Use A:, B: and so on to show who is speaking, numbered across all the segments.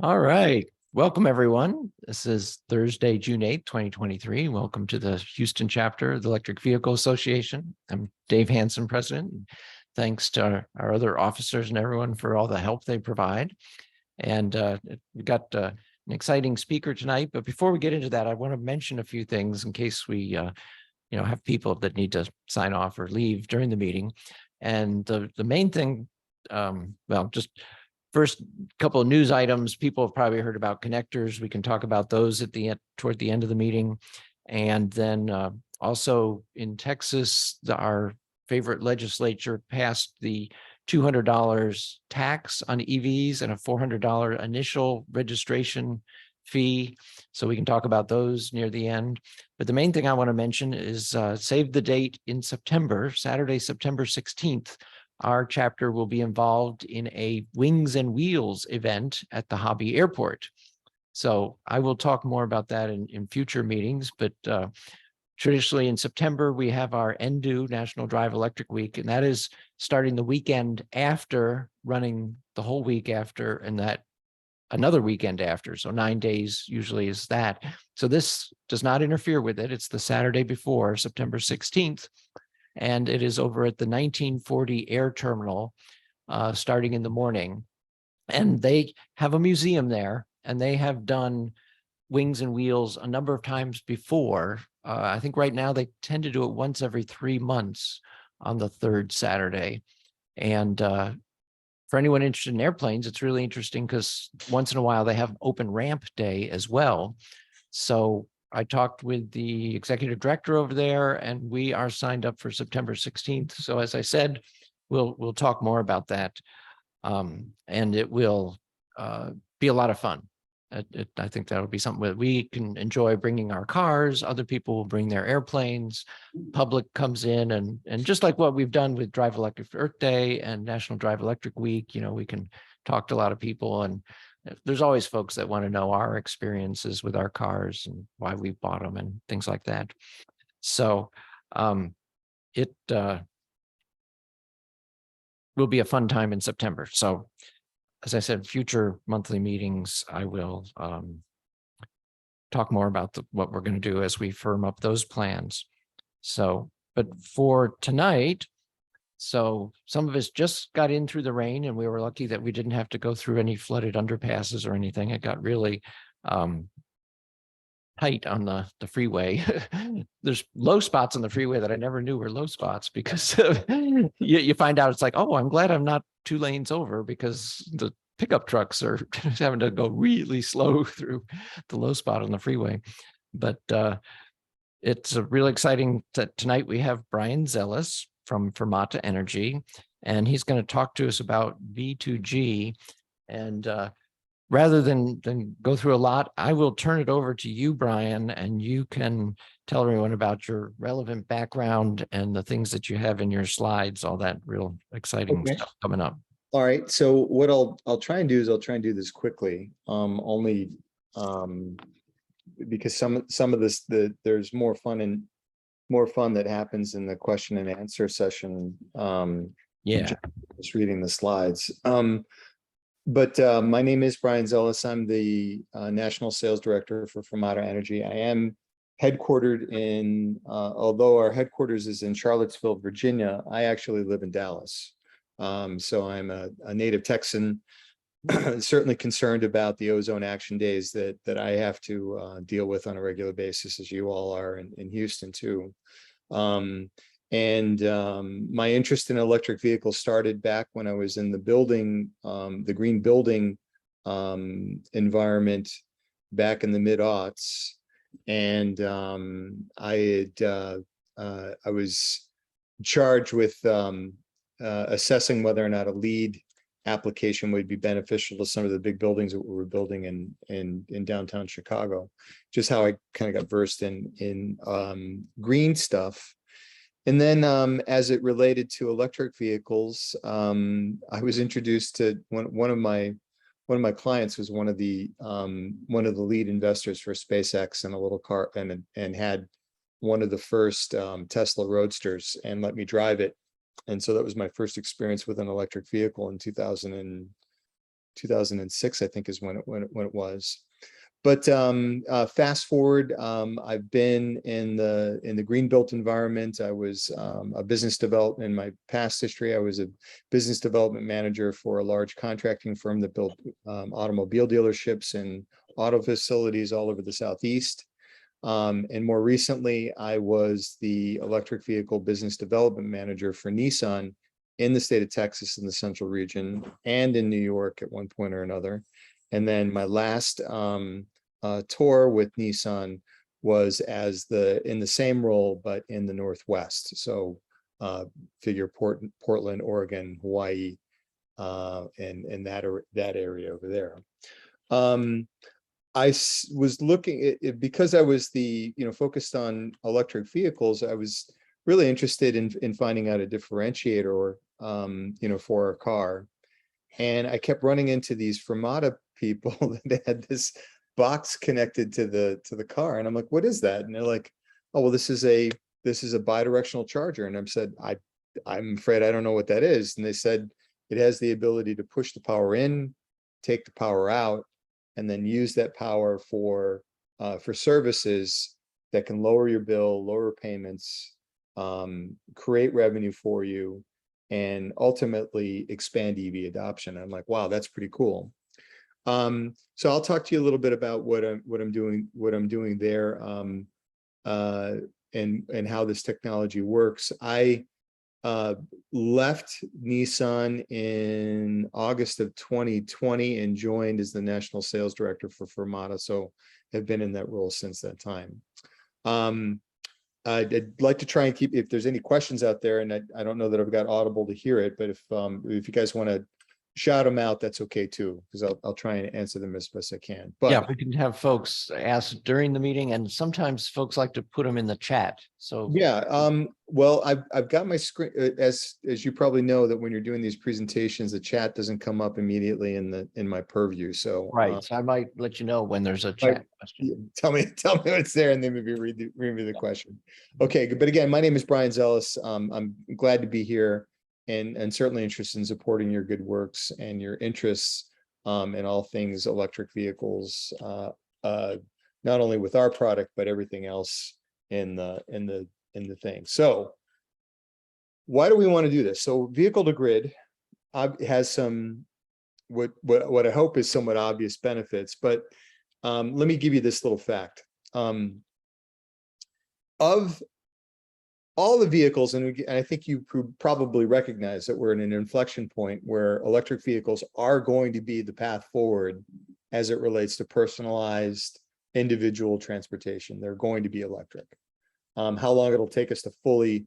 A: All right. Welcome, everyone. This is Thursday, June 8th, 2023. Welcome to the Houston chapter of the Electric Vehicle Association. I'm Dave Hansen, president. Thanks to our other officers and everyone for all the help they provide. And we've got an exciting speaker tonight. But before we get into that, I want to mention a few things in case we have people that need to sign off or leave during the meeting. And the main thing, just first couple of news items. People have probably heard about connectors. We can talk about those at the end, toward the end of the meeting. And then also in Texas, our favorite legislature passed the $200 tax on EVs and a $400 initial registration fee. So we can talk about those near the end. But the main thing I want to mention is save the date in September, Saturday, September 16th. Our chapter will be involved in a Wings and Wheels event at the Hobby Airport. So I will talk more about that in future meetings, but traditionally in September, we have our NDO, National Drive Electric Week, and that is starting the weekend after, running the whole week after, and that another weekend after. So 9 days usually is that. So this does not interfere with it. It's the Saturday before, September 16th. And it is over at the 1940 Air Terminal, starting in the morning. And they have a museum there, and they have done Wings and Wheels a number of times before. I think right now they tend to do it once every 3 months on the third Saturday. And for anyone interested in airplanes, it's really interesting because once in a while they have open ramp day as well. So I talked with the executive director over there, and we are signed up for September 16th. So as I said, we'll talk more about that, and it will be a lot of fun. I think that'll be something that we can enjoy, bringing our cars. Other people will bring their airplanes. Public comes in, and just like what we've done with Drive Electric Earth Day and National Drive Electric Week, we can talk to a lot of people, and there's always folks that want to know our experiences with our cars and why we bought them and things like that. So it will be a fun time in September. So as I said, future monthly meetings, I will talk more about what we're going to do as we firm up those plans. So, but for tonight, so some of us just got in through the rain, and we were lucky that we didn't have to go through any flooded underpasses or anything. It got really tight on the freeway. There's low spots on the freeway that I never knew were low spots, because you find out it's like, oh, I'm glad I'm not 2 lanes over, because the pickup trucks are having to go really slow through the low spot on the freeway. But it's a really exciting tonight. We have Brian Zelis from Fermata Energy, and he's going to talk to us about V2G. And rather than go through a lot, I will turn it over to you, Brian, and you can tell everyone about your relevant background and the things that you have in your slides, all that real exciting stuff coming up.
B: All right. So what I'll try and do is I'll try and do this quickly. Because some of this, there's more fun that happens in the question and answer session. Just reading the slides. But my name is Brian Zelis. I'm the National Sales Director for Fermata Energy. I am headquartered in, although our headquarters is in Charlottesville, Virginia, I actually live in Dallas. So I'm a native Texan, certainly concerned about the ozone action days that I have to deal with on a regular basis, as you all are in Houston too. My interest in electric vehicles started back when I was in the building, the green building environment back in the mid-aughts. And I was charged with assessing whether or not a lead application would be beneficial to some of the big buildings that we were building in downtown Chicago. Just how I kind of got versed in green stuff. And then as it related to electric vehicles, I was introduced to one of my clients was one of the lead investors for SpaceX and a little car, and had one of the first Tesla Roadsters and let me drive it. And so that was my first experience with an electric vehicle in 2006, I think is when it was. But fast forward, I've been in the green built environment. I was a business development in my past history. I was a business development manager for a large contracting firm that built automobile dealerships and auto facilities all over the Southeast. And more recently, I was the electric vehicle business development manager for Nissan in the state of Texas in the central region and in New York at one point or another. And then my last tour with Nissan was as in the same role, but in the Northwest. So figure Portland, Oregon, Hawaii, and that area over there. I was looking at because I was focused on electric vehicles. I was really interested in finding out a differentiator, for a car. And I kept running into these Fermata people that had this box connected to the car. And I'm like, what is that? And they're like, oh, well, this is a bidirectional charger. And I said, I'm afraid I don't know what that is. And they said, it has the ability to push the power in, take the power out, and then use that power for services that can lower your bill, lower payments, create revenue for you, and ultimately expand EV adoption. I'm like, wow, that's pretty cool. So I'll talk to you a little bit about what I'm doing there, and how this technology works. I left Nissan in August of 2020 and joined as the national sales director for Fermata. So have been in that role since that time. I'd like to try and keep, if there's any questions out there, and I don't know that I've got audible to hear it, but if you guys want to shout them out, that's okay too, because I'll try and answer them as best I can. But
A: yeah, we can have folks ask during the meeting, and sometimes folks like to put them in the chat. So
B: yeah, well, I've got my screen, as you probably know, that when you're doing these presentations, the chat doesn't come up immediately in my purview. So
A: right, so I might let you know when there's a chat question.
B: Tell me what's there, and then maybe read me the question. Okay, good. But again, my name is Brian Zelis. I'm glad to be here, and certainly interested in supporting your good works and your interests in all things electric vehicles, not only with our product but everything else in the thing. So why do we want to do this? So vehicle to grid has some what I hope is somewhat obvious benefits, but let me give you this little fact. Of all the vehicles, and I think you probably recognize that we're in an inflection point where electric vehicles are going to be the path forward as it relates to personalized individual transportation. They're going to be electric. How long it'll take us to fully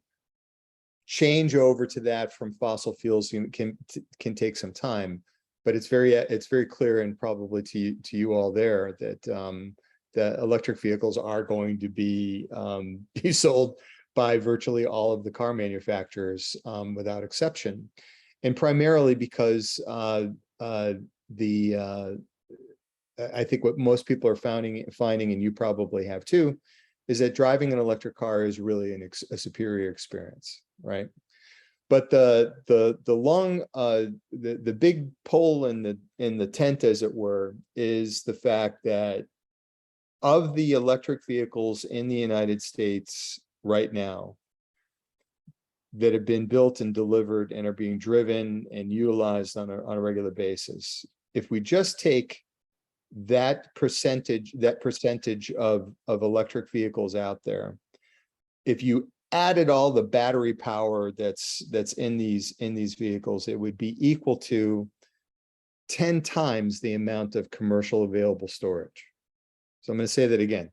B: change over to that from fossil fuels can take some time, but it's very clear, and probably to you all there, that the electric vehicles are going to be sold by virtually all of the car manufacturers without exception, and primarily because I think what most people are finding, and you probably have too, is that driving an electric car is really a superior experience, right? But the big pole in the tent, as it were, is the fact that of the electric vehicles in the United States right now that have been built and delivered and are being driven and utilized on a regular basis, if we just take that percentage of electric vehicles out there, if you added all the battery power that's in these vehicles, it would be equal to 10 times the amount of commercial available storage. So I'm going to say that again,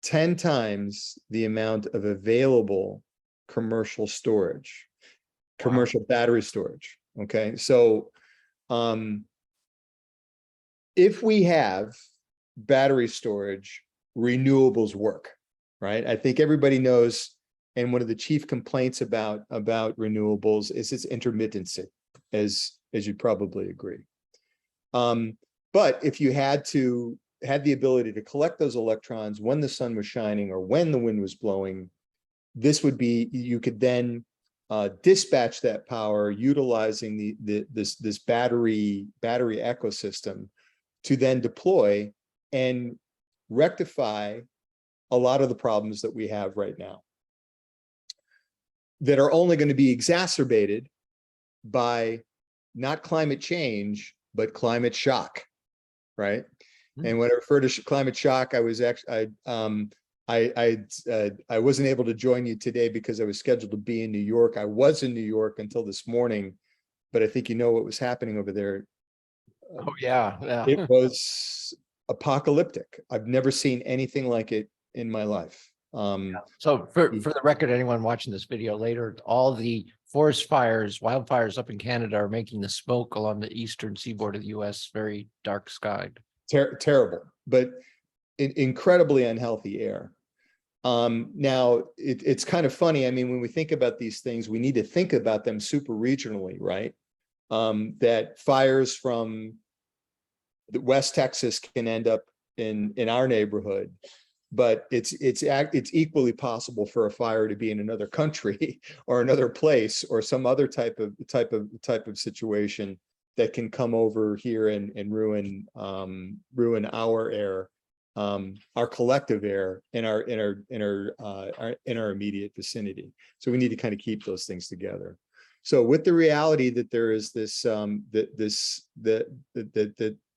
B: 10 times the amount of available commercial storage, commercial battery storage. Okay, so if we have battery storage, renewables work, right? I think everybody knows, and one of the chief complaints about renewables is its intermittency, as you'd probably agree. But if you had the ability to collect those electrons when the sun was shining or when the wind was blowing, this would be, you could then dispatch that power utilizing this battery ecosystem to then deploy and rectify a lot of the problems that we have right now that are only going to be exacerbated by not climate change, but climate shock, right? And when I refer to climate shock, I was actually, I wasn't able to join you today because I was scheduled to be in New York. I was in New York until this morning, but I think you know what was happening over there.
A: Oh, yeah.
B: It was apocalyptic. I've never seen anything like it in my life.
A: So for the record, anyone watching this video later, all the forest fires, wildfires up in Canada are making the smoke along the eastern seaboard of the US very dark skied.
B: Terrible, but incredibly unhealthy air. Now it's kind of funny. I mean, when we think about these things, we need to think about them super regionally, right? That fires from the West Texas can end up in our neighborhood, but it's equally possible for a fire to be in another country or another place or some other type of situation that can come over here and ruin our air, our collective air in our immediate vicinity. So we need to kind of keep those things together. So with the reality that there is this that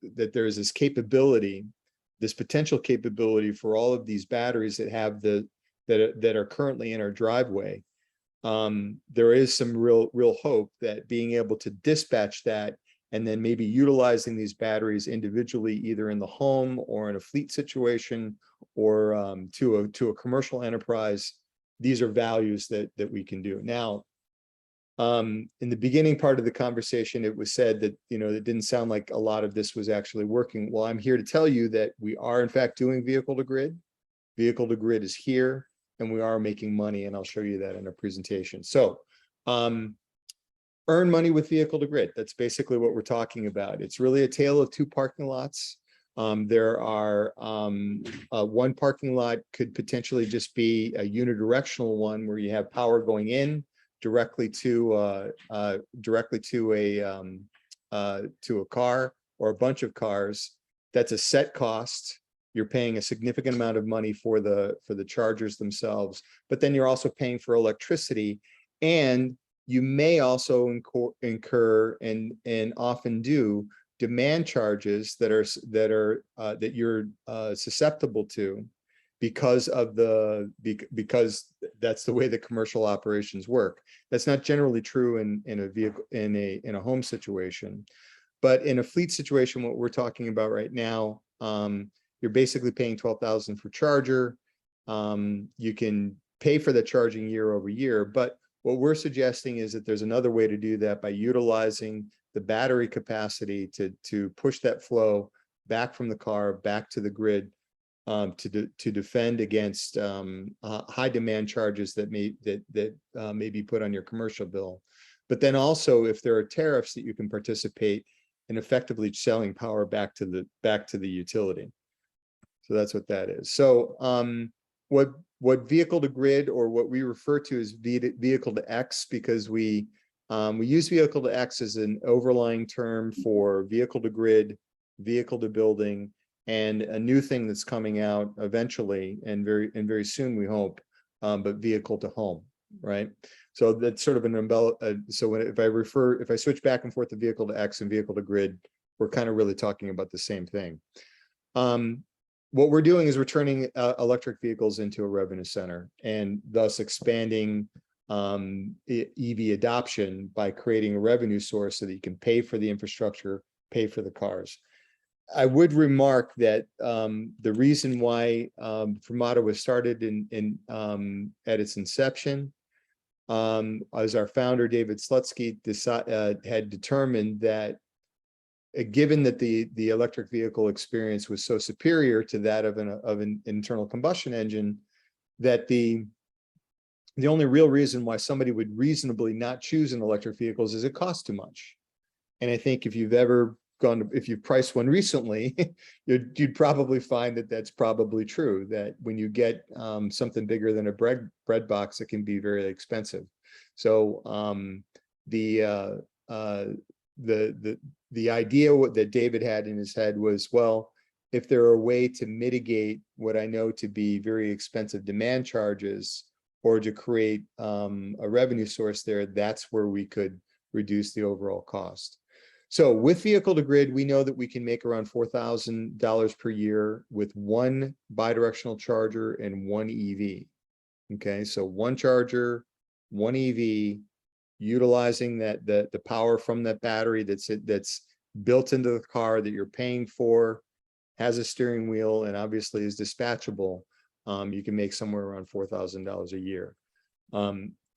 B: there is this capability, this potential capability for all of these batteries that have that are currently in our driveway, there is some real hope that being able to dispatch that and then maybe utilizing these batteries individually, either in the home or in a fleet situation or to a commercial enterprise, these are values that we can do. Now, in the beginning part of the conversation, it was said that, you know, it didn't sound like a lot of this was actually working. Well, I'm here to tell you that we are in fact doing vehicle to grid. Vehicle to grid is here and we are making money, and I'll show you that in a presentation. So earn money with vehicle to grid. That's basically what we're talking about. It's really a tale of two parking lots. There are one parking lot could potentially just be a unidirectional one where you have power going in directly to a car or a bunch of cars. That's a set cost. You're paying a significant amount of money for the chargers themselves, but then you're also paying for electricity, and you may also incur and often do demand charges that you're susceptible to because that's the way the commercial operations work. That's not generally true in a vehicle in a home situation, but in a fleet situation, what we're talking about right now, you're basically paying $12,000 for charger. You can pay for the charging year over year, but what we're suggesting is that there's another way to do that by utilizing the battery capacity to push that flow back from the car back to the grid, to defend against high demand charges that may be put on your commercial bill. But then also, if there are tariffs, that you can participate in effectively selling power back to the utility. So that's what that is. So what vehicle to grid, or what we refer to as vehicle to X, because we use vehicle to X as an overlying term for vehicle to grid, vehicle to building, and a new thing that's coming out eventually and very soon, we hope, but vehicle to home, right? So that's sort of an umbrella. So if I switch back and forth to vehicle to X and vehicle to grid, we're kind of really talking about the same thing. What we're doing is we're turning electric vehicles into a revenue center, and thus expanding EV adoption by creating a revenue source so that you can pay for the infrastructure, pay for the cars. I would remark that the reason why Fermata was started at its inception, as our founder David Slutsky had determined that, given that the electric vehicle experience was so superior to that of an internal combustion engine, that the only real reason why somebody would reasonably not choose an electric vehicle is it costs too much. And I think if you've ever if you've priced one recently, you'd probably find that that's probably true, that when you get something bigger than a bread box, it can be very expensive. So the idea that David had in his head was, well, if there are a way to mitigate what I know to be very expensive demand charges, or to create a revenue source there, that's where we could reduce the overall cost. So with vehicle to grid, we know that we can make around $4,000 per year with one bidirectional charger and one EV. Okay, so one charger, one EV, utilizing the power from that battery that's built into the car that you're paying for, has a steering wheel, and obviously is dispatchable. You can make somewhere around $4,000 a year.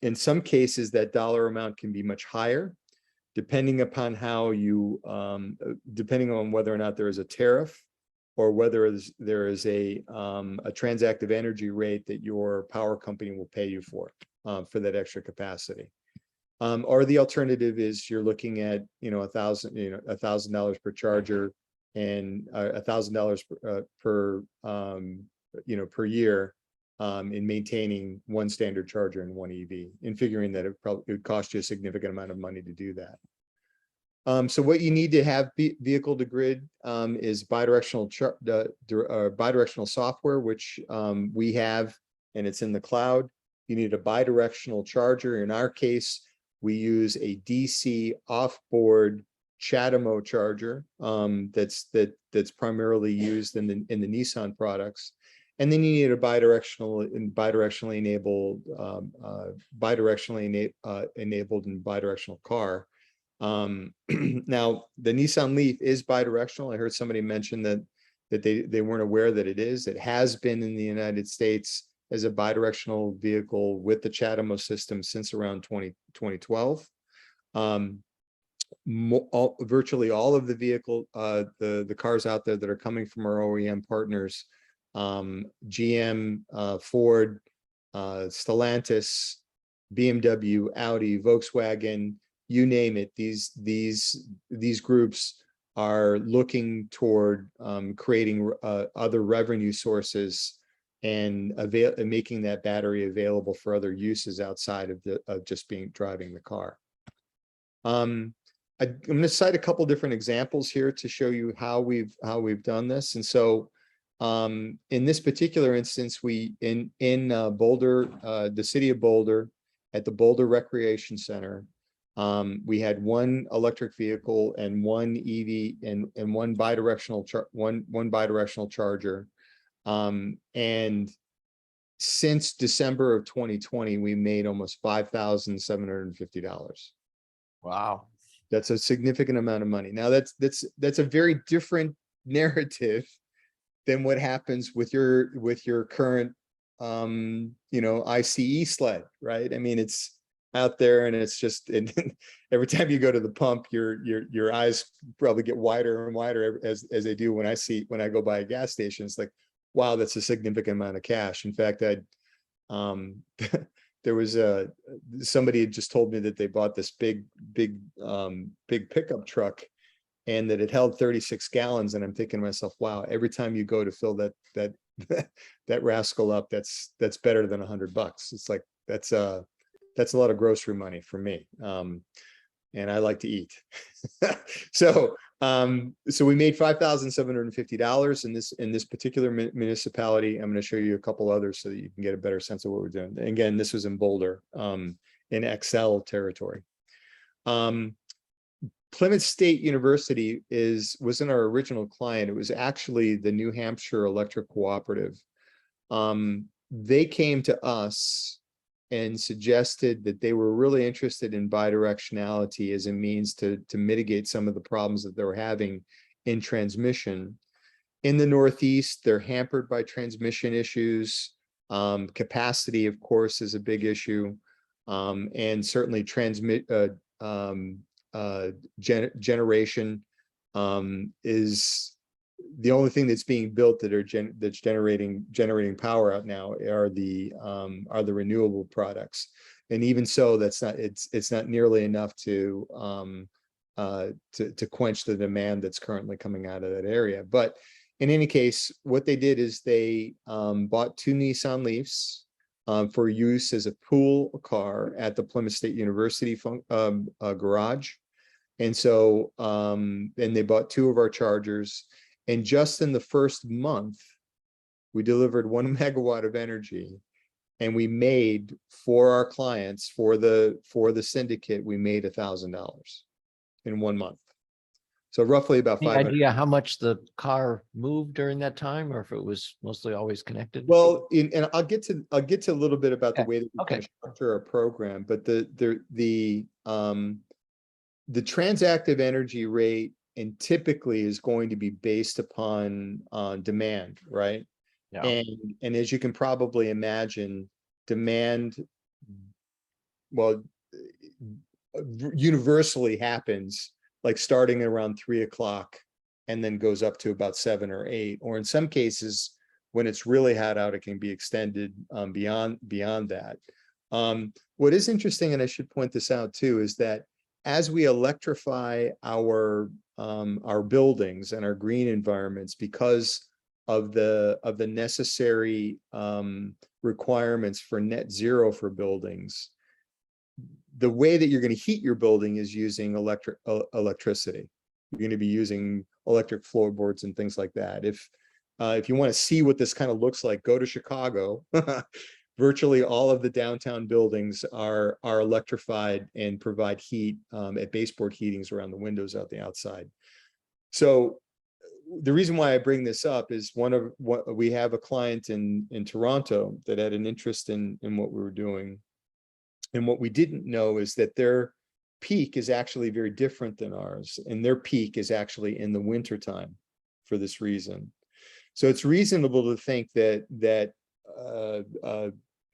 B: In some cases, that dollar amount can be much higher, depending upon how you, depending on whether or not there is a tariff, or whether there is a transactive energy rate that your power company will pay you for that extra capacity. Or the alternative is you're looking at, $1,000 per charger and $1,000 per per year in maintaining one standard charger and one EV, and figuring that it would cost you a significant amount of money to do that. So what you need to have vehicle to grid is bidirectional software, which we have, and it's in the cloud. You need a bidirectional charger. In our case, we use a DC off-board CHAdeMO charger that's primarily used in the Nissan products. And then you need a bidirectionally enabled and bidirectional car. Now the Nissan Leaf is bidirectional. I heard somebody mention that they weren't aware that it is. It has been in the United States as a bidirectional vehicle with the CHAdeMO system since around 2012. Virtually all of the vehicle, the cars out there that are coming from our OEM partners, GM, Ford, Stellantis, BMW, Audi, Volkswagen, you name it, these groups are looking toward creating other revenue sources and making that battery available for other uses outside of just driving the car. I'm going to cite a couple different examples here to show you how we've done this. And so in this particular instance, in Boulder, the city of Boulder, at the Boulder Recreation Center, we had one electric vehicle and one EV and one bidirectional charger. And since December of 2020, we made almost $5,750.
A: Wow.
B: That's a significant amount of money. Now that's a very different narrative than what happens with your current ICE sled, right? I mean, it's out there and it's just, and every time you go to the pump, your eyes probably get wider and wider as they do when I go by a gas station. It's like, wow, that's a significant amount of cash. In fact, there was somebody had just told me that they bought this big pickup truck and that it held 36 gallons. And I'm thinking to myself, wow, every time you go to fill that rascal up, that's better than $100. It's like, that's a lot of grocery money for me. And I like to eat. So we made $5,750 in this particular municipality. I'm going to show you a couple others so that you can get a better sense of what we're doing. And again, this was in Boulder, in Excel territory. Plymouth State University wasn't our original client. It was actually the New Hampshire Electric Cooperative. They came to us and suggested that they were really interested in bidirectionality as a means to mitigate some of the problems that they were having in transmission. In the Northeast, they're hampered by transmission issues. Capacity, of course, is a big issue. And certainly generation is the only thing that's being built that's generating power out now are the renewable products, and even so, it's not nearly enough to quench the demand that's currently coming out of that area. But in any case, what they did is they bought two Nissan Leafs. for use as a pool car at the Plymouth State University garage. And so, and they bought 2 of our chargers. And just in the first month, we delivered 1 megawatt of energy. And we made, for our clients, for the syndicate, we made $1,000 in 1 month. So roughly about
A: Any
B: 500.
A: idea how much the car moved during that time, or if it was mostly always connected?
B: Well, and I'll get to a little bit about the
A: Okay.
B: way that we
A: Okay.
B: kind of structure our program, but the transactive energy rate and typically is going to be based upon demand, right?
A: Yeah.
B: And as you can probably imagine, demand, well, universally happens like starting around 3 o'clock and then goes up to about 7 or 8, or in some cases, when it's really hot out, it can be extended beyond that. What is interesting, and I should point this out too, is that as we electrify our buildings and our green environments, because of the necessary requirements for net zero for buildings, the way that you're going to heat your building is using electricity. You're going to be using electric floorboards and things like that. If you want to see what this kind of looks like, go to Chicago. Virtually all of the downtown buildings are electrified and provide heat at baseboard heatings around the windows out the outside. So the reason why I bring this up is we have a client in Toronto that had an interest in what we were doing. And what we didn't know is that their peak is actually very different than ours. And their peak is actually in the wintertime for this reason. So it's reasonable to think that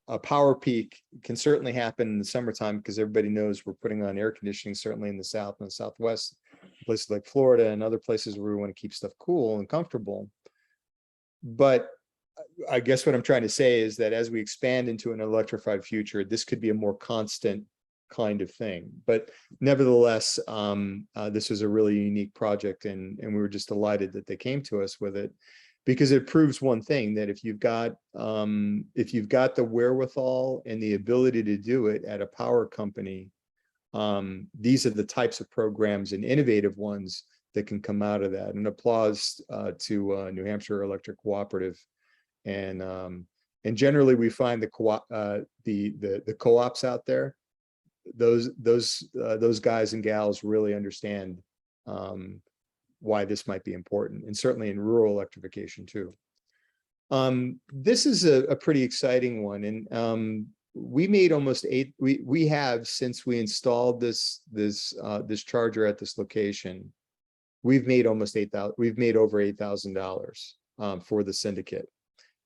B: a power peak can certainly happen in the summertime, because everybody knows we're putting on air conditioning, certainly in the South and the Southwest, places like Florida and other places where we want to keep stuff cool and comfortable. But I guess what I'm trying to say is that as we expand into an electrified future, this could be a more constant kind of thing. But nevertheless, this was a really unique project, and we were just delighted that they came to us with it, because it proves one thing, that if you've got the wherewithal and the ability to do it at a power company, these are the types of programs and innovative ones that can come out of that. And applause to New Hampshire Electric Cooperative. And generally we find the co-ops out there, those guys and gals really understand why this might be important, and certainly in rural electrification too. This is a pretty exciting one, and we made almost we have, since we installed this charger at this location, we've made over $8,000 for the syndicate.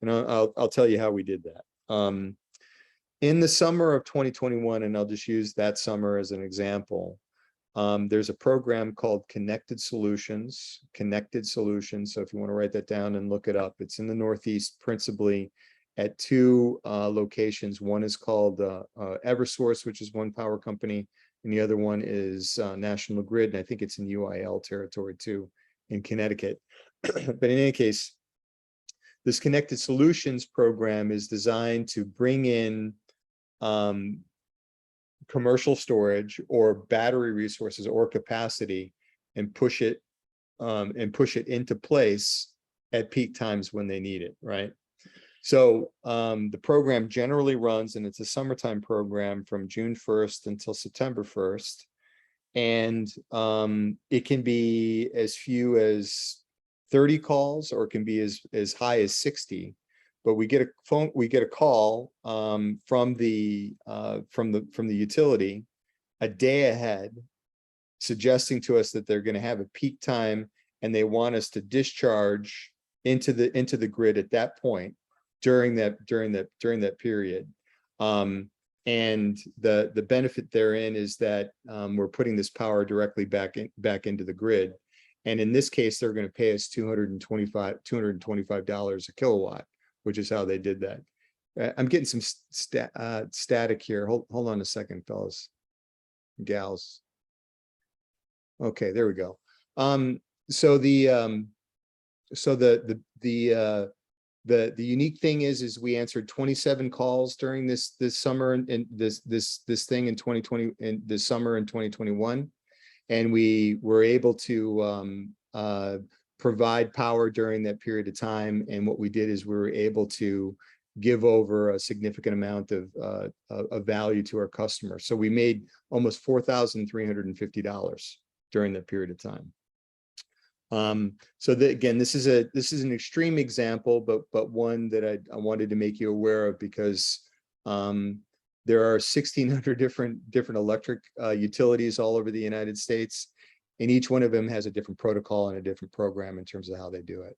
B: And I'll tell you how we did that. In the summer of 2021, and I'll just use that summer as an example, there's a program called Connected Solutions. So if you want to write that down and look it up, it's in the Northeast, principally at 2 locations. One is called Eversource, which is one power company, and the other one is National Grid, and I think it's in UIL territory too, in Connecticut. But in any case, this Connected Solutions program is designed to bring in commercial storage or battery resources or capacity and push it into place at peak times when they need it, right? So the program generally runs, and it's a summertime program, from June 1st until September 1st. And it can be as few as 30 calls, or it can be as high as 60. But we get a call from the utility a day ahead, suggesting to us that they're going to have a peak time, and they want us to discharge into the grid at that point during that period. And the benefit therein is that we're putting this power directly back into the grid. And in this case, they're going to pay us $225 a kilowatt, which is how they did that. I'm getting some static here. Hold on a second, fellas, gals. Okay, there we go. So the The unique thing is we answered 27 calls during this summer and this thing in 2020 in this summer in 2021, and we were able to provide power during that period of time. And what we did is we were able to give over a significant amount of value to our customers. So we made almost $4,350 during that period of time. So again, this is an extreme example, but one that I wanted to make you aware of, because there are 1,600 different electric utilities all over the United States, and each one of them has a different protocol and a different program in terms of how they do it.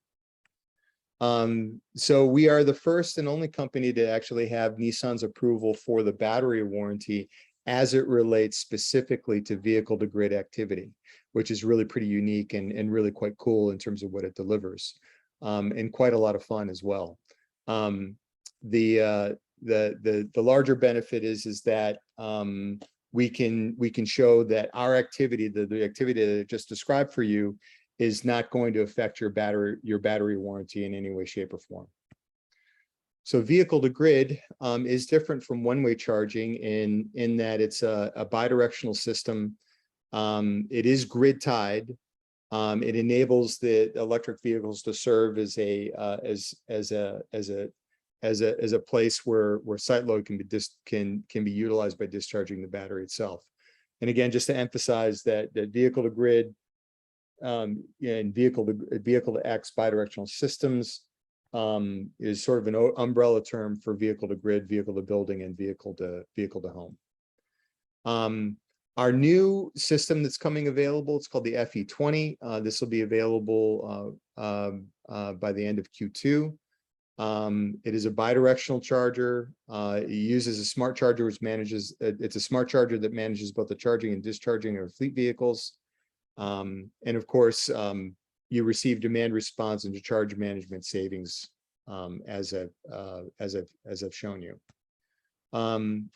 B: So we are the first and only company to actually have Nissan's approval for the battery warranty as it relates specifically to vehicle to grid activity, which is really pretty unique and really quite cool in terms of what it delivers, and quite a lot of fun as well. The larger benefit is that we can show that our activity, the activity that I just described for you, is not going to affect your battery warranty in any way, shape, or form. So vehicle to grid is different from one-way charging in that it's a bidirectional system. It is grid tied. It enables the electric vehicles to serve as a place where site load can be utilized by discharging the battery itself. And again, just to emphasize that vehicle to grid and vehicle to X bidirectional systems is sort of an umbrella term for vehicle to grid, vehicle to building, and vehicle to home. Our new system that's coming available, it's called the FE20. This will be available by the end of Q2. It is a bidirectional charger. It uses a smart charger, which manages, it's a smart charger that manages both the charging and discharging of fleet vehicles. And of course, you receive demand response and charge management savings, as I've shown you.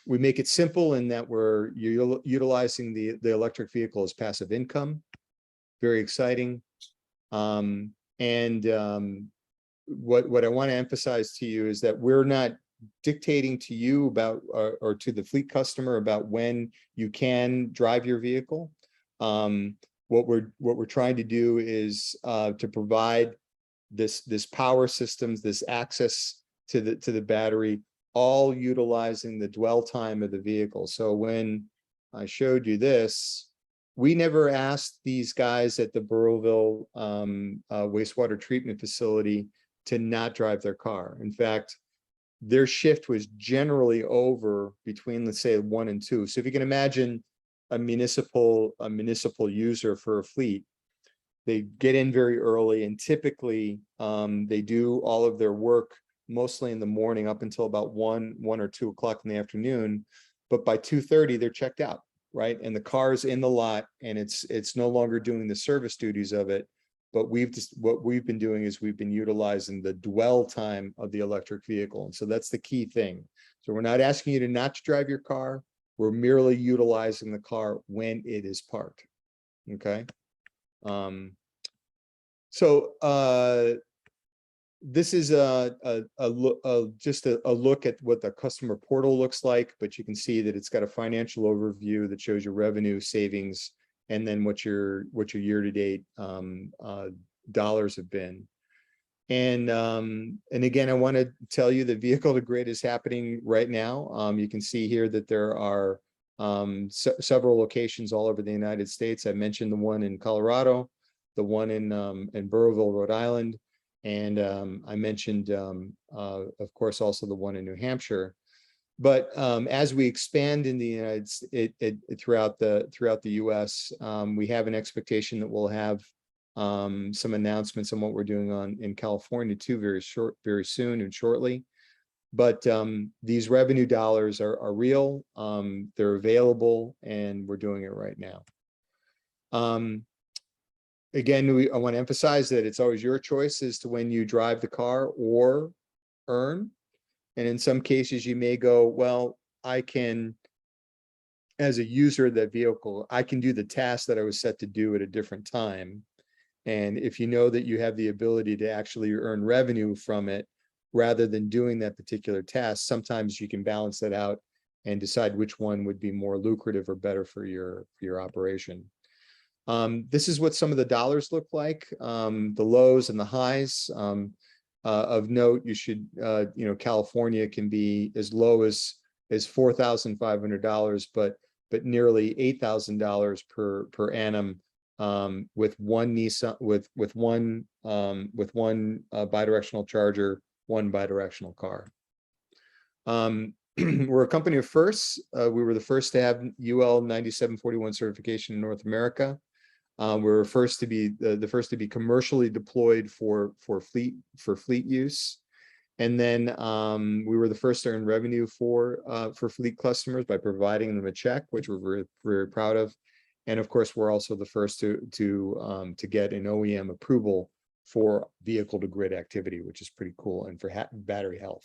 B: We make it simple in that we're utilizing the electric vehicle as passive income. Very exciting. What I want to emphasize to you is that we're not dictating to you about or to the fleet customer about when you can drive your vehicle. What we're trying to do is to provide this power systems, this access to the battery, all utilizing the dwell time of the vehicle. So when I showed you this, we never asked these guys at the Burrillville wastewater treatment facility to not drive their car. In fact, their shift was generally over between, let's say, 1 and 2. So if you can imagine a municipal user for a fleet, they get in very early, and typically they do all of their work mostly in the morning up until about 1 or 2 o'clock in the afternoon. But by 2:30, they're checked out, right? And the car's in the lot, and it's no longer doing the service duties of it. But what we've been doing is we've been utilizing the dwell time of the electric vehicle. And so that's the key thing. So we're not asking you to not drive your car. We're merely utilizing the car when it is parked. Okay. This is just a look at what the customer portal looks like, but you can see that it's got a financial overview that shows your revenue, savings, and then what your year-to-date dollars have been. And again, I want to tell you that vehicle to grid is happening right now. You can see here that there are several locations all over the United States. I mentioned the one in Colorado, the one in Burrillville, Rhode Island, and I mentioned, of course, also the one in New Hampshire. But as we expand in the United States, throughout the U.S., we have an expectation that we'll have some announcements on what we're doing in California too, very soon and shortly. But these revenue dollars are real. They're available, and we're doing it right now. Again, I want to emphasize that it's always your choice as to when you drive the car or earn. And in some cases, you may go, well, I can, as a user of that vehicle, I can do the task that I was set to do at a different time. And if you know that you have the ability to actually earn revenue from it, rather than doing that particular task, sometimes you can balance that out and decide which one would be more lucrative or better for your operation. This is what some of the dollars look like, the lows and the highs. Of note, you should, California can be as low as $4,500, but nearly $8,000 per annum, with one Nissan, with one bidirectional charger, one bidirectional car. We're a company of firsts. We were the first to have UL 9741 certification in North America. We were first to be the first to be commercially deployed for fleet use. And then we were the first to earn revenue for fleet customers by providing them a check, which we're very, very proud of. And of course, we're also the first to get an OEM approval for vehicle to grid activity, which is pretty cool, and for battery health.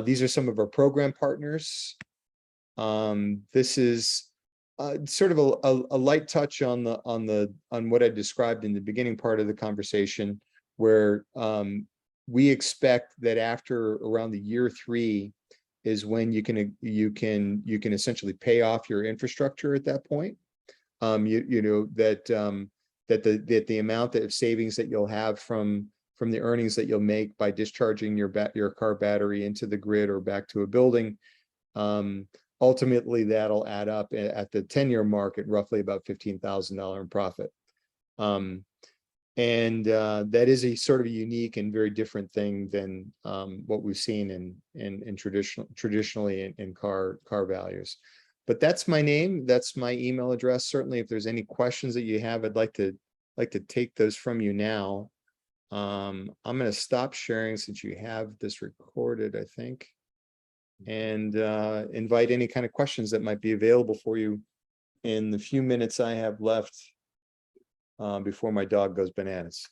B: These are some of our program partners. This is sort of a light touch on what I described in the beginning part of the conversation, where we expect that after around the year 3 is when you can essentially pay off your infrastructure at that point. That the amount of savings that you'll have from the earnings that you'll make by discharging your car battery into the grid or back to a building, ultimately that'll add up at the 10-year mark at roughly about $15,000 in profit. That is a sort of a unique and very different thing than what we've seen in traditionally in car values. But that's my name. That's my email address. Certainly, if there's any questions that you have, I'd like to take those from you now. I'm going to stop sharing since you have this recorded, I think, and invite any kind of questions that might be available for you in the few minutes I have left before my dog goes bananas.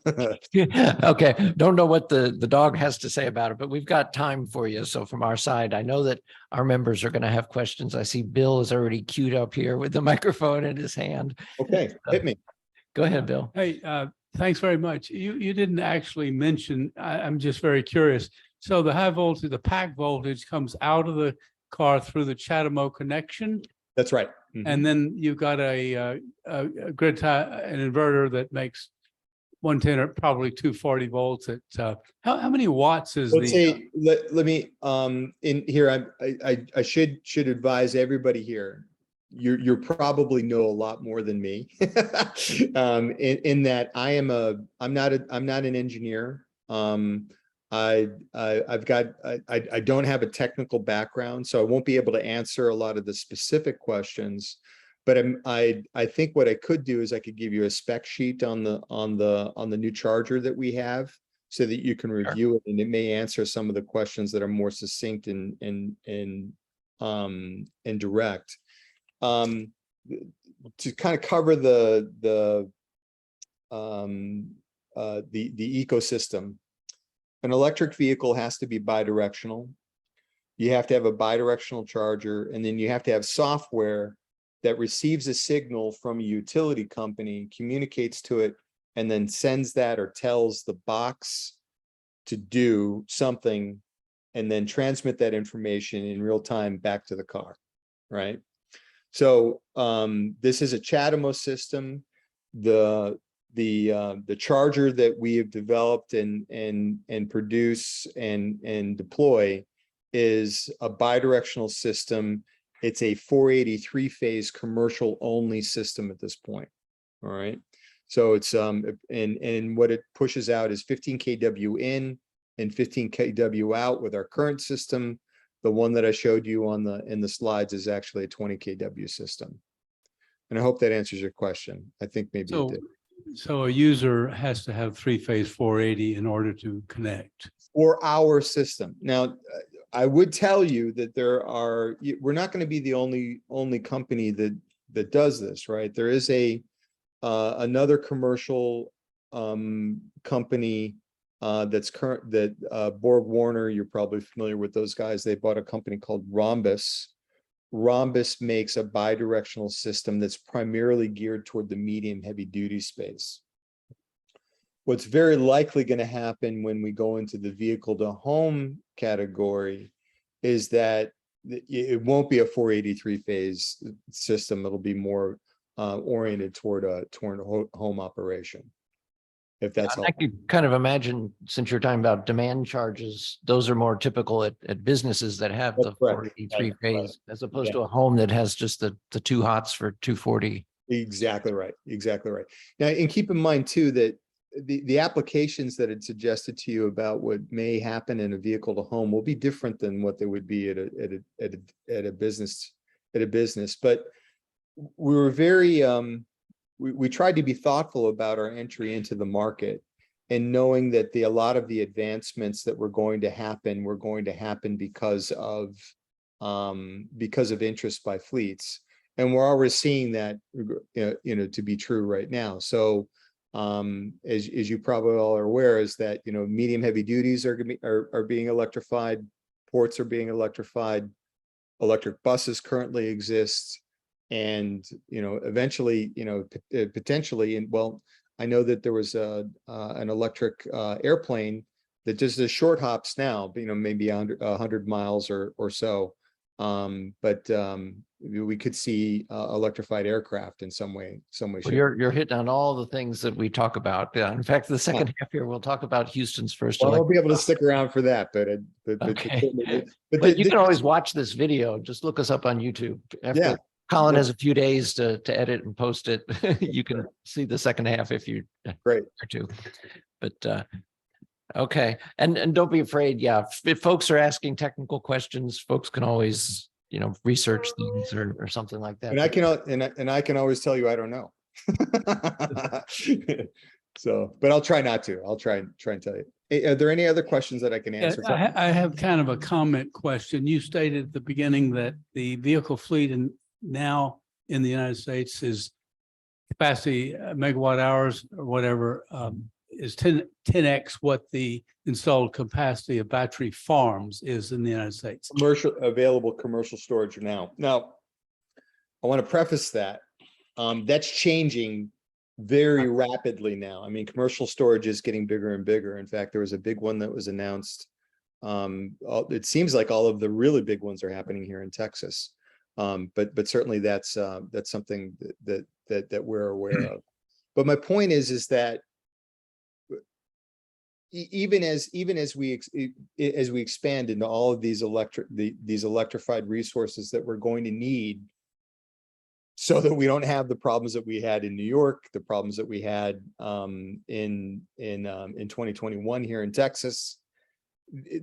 A: Okay, don't know what the dog has to say about it, but we've got time for you. So from our side, I know that our members are going to have questions. I see Bill is already queued up here with the microphone in his hand.
B: Okay, hit me.
A: Go ahead, Bill.
C: Hey, thanks very much. You didn't actually mention, I'm just very curious. So the high voltage, the pack voltage comes out of the car through the CHAdeMO connection.
B: That's right.
C: And then you've got a grid tie, an inverter that makes 110 or probably 240 volts at how many watts is
B: Let's say, let me in here, I should advise everybody here, you probably know a lot more than me in that I'm not an engineer. I don't have a technical background, so I won't be able to answer a lot of the specific questions. But I think what I could do is I could give you a spec sheet on the new charger that we have, so that you can review it, and it may answer some of the questions that are more succinct and direct. To kind of cover the ecosystem. An electric vehicle has to be bidirectional. You have to have a bidirectional charger, and then you have to have software that receives a signal from a utility company, communicates to it, and then sends that or tells the box to do something, and then transmit that information in real time back to the car, right? So this is a CHAdeMO system. The charger that we have developed and produce and deploy is a bidirectional system. It's a 483 phase commercial only system at this point. All right. So it's and what it pushes out is 15 kW in and 15 kW out with our current system. The one that I showed you in the slides is actually a 20 kW system. And I hope that answers your question. I think maybe it did.
C: So a user has to have 3-phase 480 in order to connect.
B: For our system. Now, I would tell you that we're not going to be the only company that does this, right? There is another commercial company that Borg Warner, you're probably familiar with those guys. They bought a company called Rhombus. Rhombus makes a bidirectional system that's primarily geared toward the medium heavy duty space. what's very likely going to happen when we go into the vehicle to home category is that it won't be a 483 phase system. It'll be more oriented toward a home operation. If that's
A: I could kind of imagine, since you're talking about demand charges, those are more typical at businesses that have the
B: That's correct.
A: 483
B: Right,
A: phase, as opposed
B: Yeah.
A: to a home that has just the two hots for 240.
B: Exactly right. Exactly right. Now, and keep in mind too that the applications that had suggested to you about what may happen in a vehicle to home will be different than what they would be at a business. But we were very we tried to be thoughtful about our entry into the market, and knowing that a lot of the advancements that were going to happen because of interest by fleets. And we're already seeing that, to be true right now. So, as you probably all are aware, is that, medium heavy duties are being electrified, ports are being electrified, electric buses currently exist, and eventually, potentially, and well, I know that there was an electric airplane that just does short hops now, maybe 100 miles or so. But we could see electrified aircraft in some way.
A: Well, you're hitting on all the things that we talk about. Yeah. In fact, the second half here, we'll talk about Houston's first.
B: Well, I won't be able to stick around for that,
A: Okay. But you can always watch this video. Just look us up on YouTube. After Colin has a few days to edit and post it, you can see the second half if you
B: great
A: or two. But okay, and don't be afraid. Yeah, if folks are asking technical questions, folks can always research things or something like that.
B: And I can always tell you I don't know. So, but I'll try not to. I'll try and tell you. Hey, are there any other questions that I can answer?
C: I have kind of a comment question. You stated at the beginning that the vehicle fleet now in the United States is capacity megawatt hours or whatever is 10x what the installed capacity of battery farms is in the United States.
B: Available commercial storage now. Now, I want to preface that that's changing very rapidly now. I mean, commercial storage is getting bigger and bigger. In fact, there was a big one that was announced. It seems like all of the really big ones are happening here in Texas. But certainly that's something that we're aware of. But my point is that even as we expand into all of these electrified resources that we're going to need, so that we don't have the problems that we had in New York, the problems that we had in 2021 here in Texas.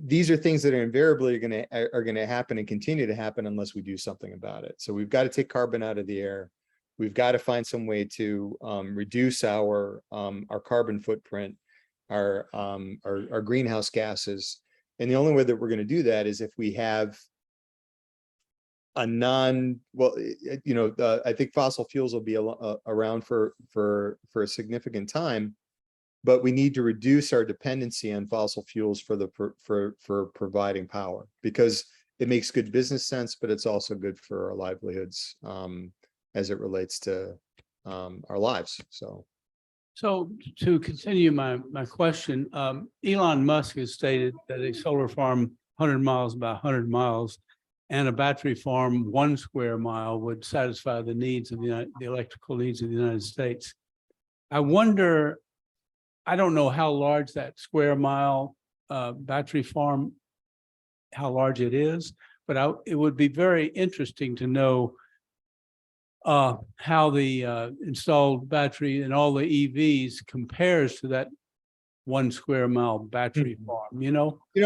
B: These are things that are invariably going to happen and continue to happen unless we do something about it. So we've got to take carbon out of the air. We've got to find some way to reduce our carbon footprint, our greenhouse gases. And the only way that we're going to do that is if we have I think fossil fuels will be around for a significant time, but we need to reduce our dependency on fossil fuels for providing power, because it makes good business sense, but it's also good for our livelihoods as it relates to our lives. So
C: to continue my question, Elon Musk has stated that a solar farm 100 miles, about 100 miles, and a battery farm 1 square mile would satisfy the needs of the electrical needs of the United States. I wonder, I don't know how large that square mile battery farm, how large it is, but it would be very interesting to know how the installed battery and all the EVs compares to that 1 square mile battery farm,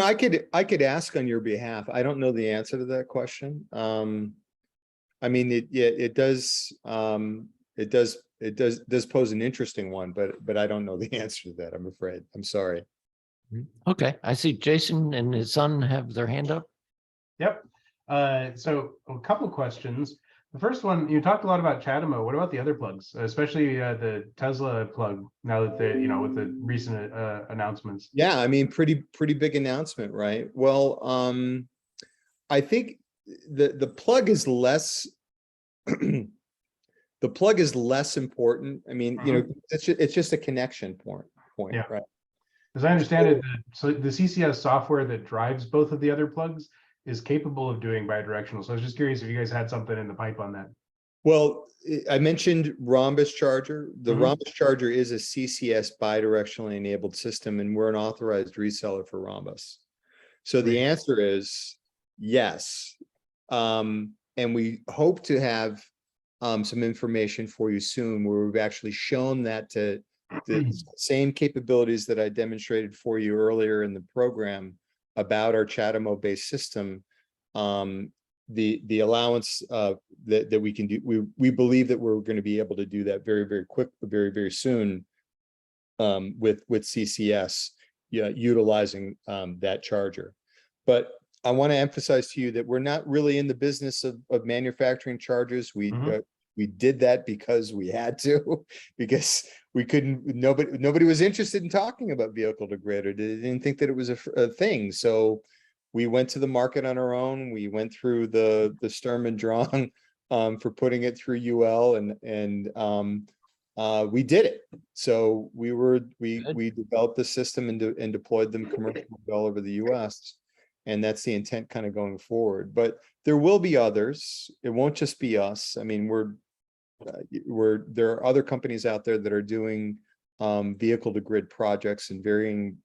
B: I could ask on your behalf. I don't know the answer to that question. I mean, it does pose an interesting one, but I don't know the answer to that, I'm afraid. I'm sorry.
A: Okay, I see Jason and his son have their hand up.
D: Yep. So a couple questions. The first one, you talked a lot about CHAdeMO. What about the other plugs, especially the Tesla plug? Now that with the recent announcements.
B: Yeah, I mean, pretty big announcement, right? Well, I think the plug is less. The plug is less important. I mean, it's just a connection point. point,
D: Yeah.
B: right?
D: As I understand it, so the CCS software that drives both of the other plugs is capable of doing bidirectional. So I was just curious if you guys had something in the pipe on that.
B: Well, I mentioned Rhombus charger. The
D: Mhm.
B: Rhombus charger is a CCS bidirectionally enabled system, and we're an authorized reseller for Rhombus. So the
D: Great.
B: answer is yes. And we hope to have some information for you soon where we've actually shown that to the same capabilities that I demonstrated for you earlier in the program about our CHAdeMO-based system. The allowance that we can do, we believe that we're going to be able to do that very quick, very soon with CCS, yeah, utilizing that charger. But I want to emphasize to you that we're not really in the business of manufacturing chargers. We did that because we had to, because we couldn't, nobody was interested in talking about vehicle to grid, or they didn't think that it was a thing. So we went to the market on our own. We went through the Sturm and Drang for putting it through UL, and we did it. So we developed the system and deployed them commercially all over the US. And that's the intent kind of going forward. But there will be others. It won't just be us. I mean, there are other companies out there that are doing vehicle to grid projects in varying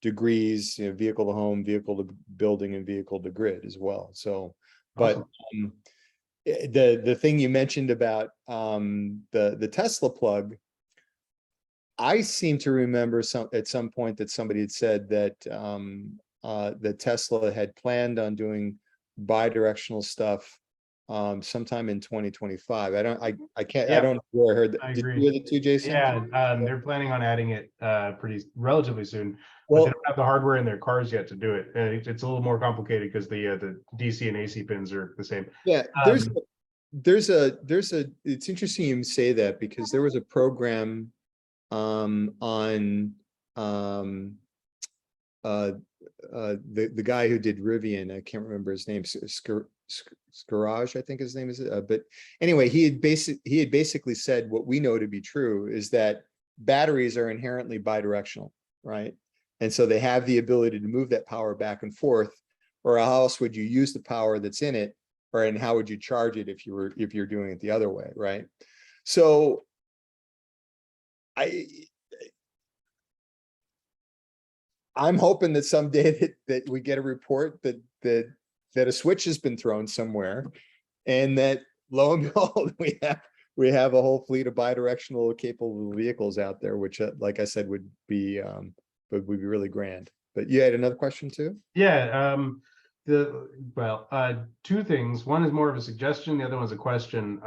B: degrees, you know, vehicle to home, vehicle to building, and vehicle to grid as well. So, but
D: Awesome.
B: the thing you mentioned about the Tesla plug, I seem to remember at some point that somebody had said that that Tesla had planned on doing bidirectional stuff sometime in 2025. I can't, I
D: Yeah,
B: don't know where I heard that.
D: I
B: Did you
D: agree.
B: hear that too, Jason?
D: Yeah, they're planning on adding it relatively soon, but
B: Well,
D: they don't have the hardware in their cars yet to do it. It's a little more complicated because the DC and AC pins are the same.
B: yeah, it's interesting you say that, because there was a program on the guy who did Rivian, I can't remember his name, Scarage, I think his name is, but anyway, he had basically said what we know to be true is that batteries are inherently bidirectional, right? And so they have the ability to move that power back and forth, or how else would you use the power that's in it, or and how would you charge it if you're doing it the other way, right? So I'm hoping that someday that we get a report that a switch has been thrown somewhere, and that lo and behold, we have a whole fleet of bidirectional capable vehicles out there, which, like I said, would be really grand. But you had another question too?
D: Yeah, two things. One is more of a suggestion, the other one's a question.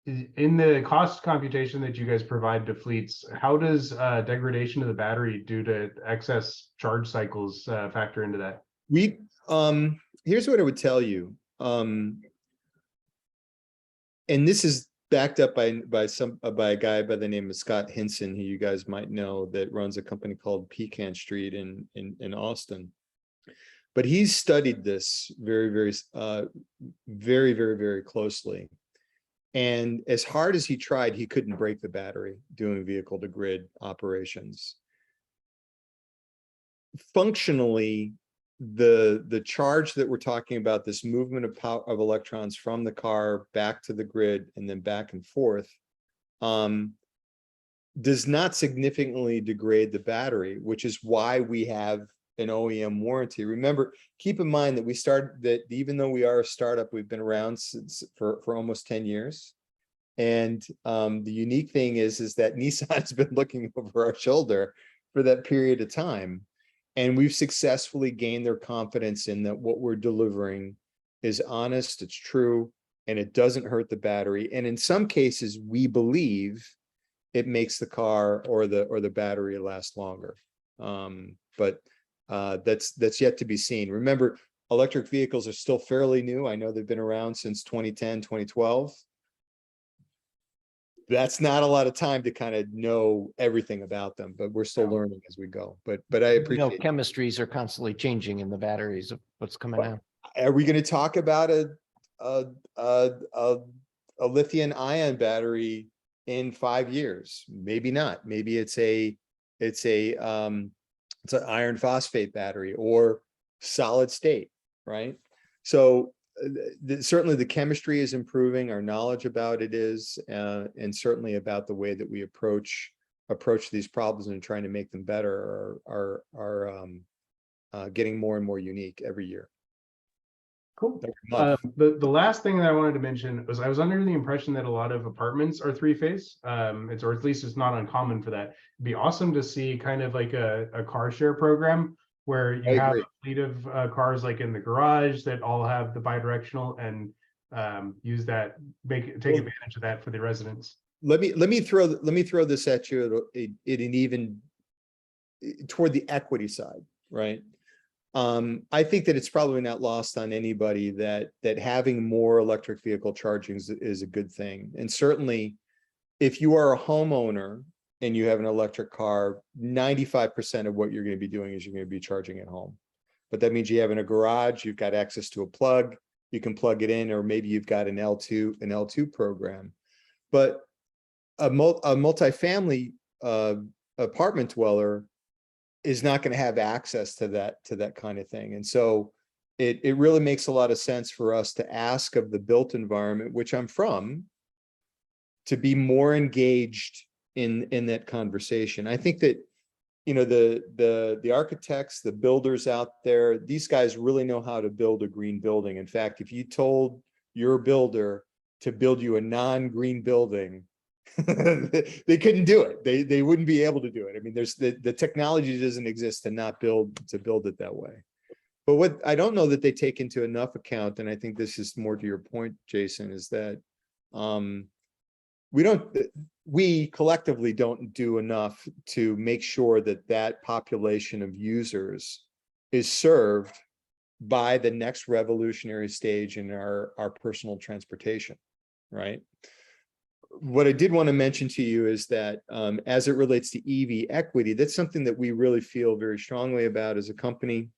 D: In the cost computation that you guys provide to fleets, how does degradation of the battery due to excess charge cycles factor into that?
B: Here's what I would tell you. And this is backed up by a guy by the name of Scott Hinson, who you guys might know, that runs a company called Pecan Street in Austin. But he's studied this very closely. And as hard as he tried, he couldn't break the battery doing vehicle to grid operations. Functionally, the charge that we're talking about, this movement of power of electrons from the car back to the grid and then back and forth, does not significantly degrade the battery, which is why we have an OEM warranty. Remember, keep in mind that even though we are a startup, we've been around for almost 10 years. And the unique thing is that Nissan has been looking over our shoulder for that period of time. And we've successfully gained their confidence in that what we're delivering is honest, it's true, and it doesn't hurt the battery. And in some cases, we believe it makes the car or the battery last longer. But that's yet to be seen. Remember, electric vehicles are still fairly new. I know they've been around since 2010, 2012. That's not a lot of time to kind of know everything about them, but we're still learning as we go. But I appreciate
A: chemistries are constantly changing in the batteries of what's coming out.
B: Are we going to talk about a lithium ion battery in 5 years. Maybe not. Maybe it's an iron phosphate battery or solid state, right? So certainly the chemistry is improving, our knowledge about it is, and certainly about the way that we approach these problems and trying to make them better are getting more and more unique every year.
D: Cool.
B: Every month.
D: The last thing that I wanted to mention was I was under the impression that a lot of apartments are three-phase. It's, or at least it's not uncommon for that. It'd be awesome to see kind of like a car share program where you have a fleet of cars like in the garage that all have the bidirectional and use that, take advantage of that for the residents.
B: Let me throw this at you in even toward the equity side, right? I think that it's probably not lost on anybody that having more electric vehicle charging is a good thing. And certainly if you are a homeowner and you have an electric car, 95% of what you're going to be doing is you're going to be charging at home. But that means you have in a garage, you've got access to a plug, you can plug it in, or maybe you've got an L2 program. But a multifamily apartment dweller is not going to have access to that kind of thing. And so it really makes a lot of sense for us to ask of the built environment, which I'm from, to be more engaged in that conversation. I think that, you know, the architects, the builders out there, these guys really know how to build a green building. In fact, if you told your builder to build you a non-green building, they couldn't do it. They wouldn't be able to do it. I mean, there's the technology doesn't exist to build it that way. But what I don't know that they take into enough account, and I think this is more to your point, Jason, is that we collectively don't do enough to make sure that population of users is served by the next revolutionary stage in our personal transportation, right? What I did want to mention to you is that as it relates to EV equity, that's something that we really feel very strongly about as a company.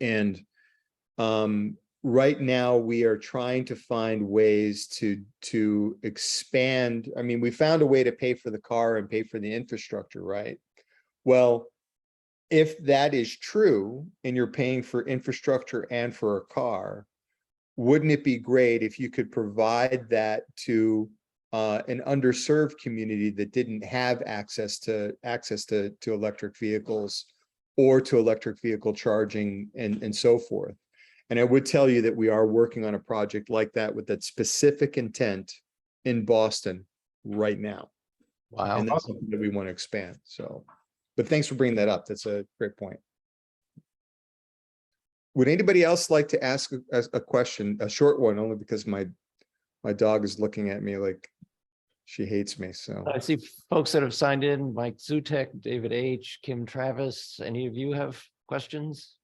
B: And right now we are trying to find ways to expand. I mean, we found a way to pay for the car and pay for the infrastructure, right? Well, if that is true and you're paying for infrastructure and for a car, wouldn't it be great if you could provide that to an underserved community that didn't have access to electric vehicles or to electric vehicle charging and so forth? And I would tell you that we are working on a project like that with that specific intent in Boston right now.
A: Wow.
B: And that's something that we want to expand. So, but thanks for bringing that up. That's a great point. Would anybody else like to ask a question, a short one, only because my dog is looking at me like she hates me. So
A: I see folks that have signed in, Mike Zutek, David H., Kim Travis. Any of you have questions?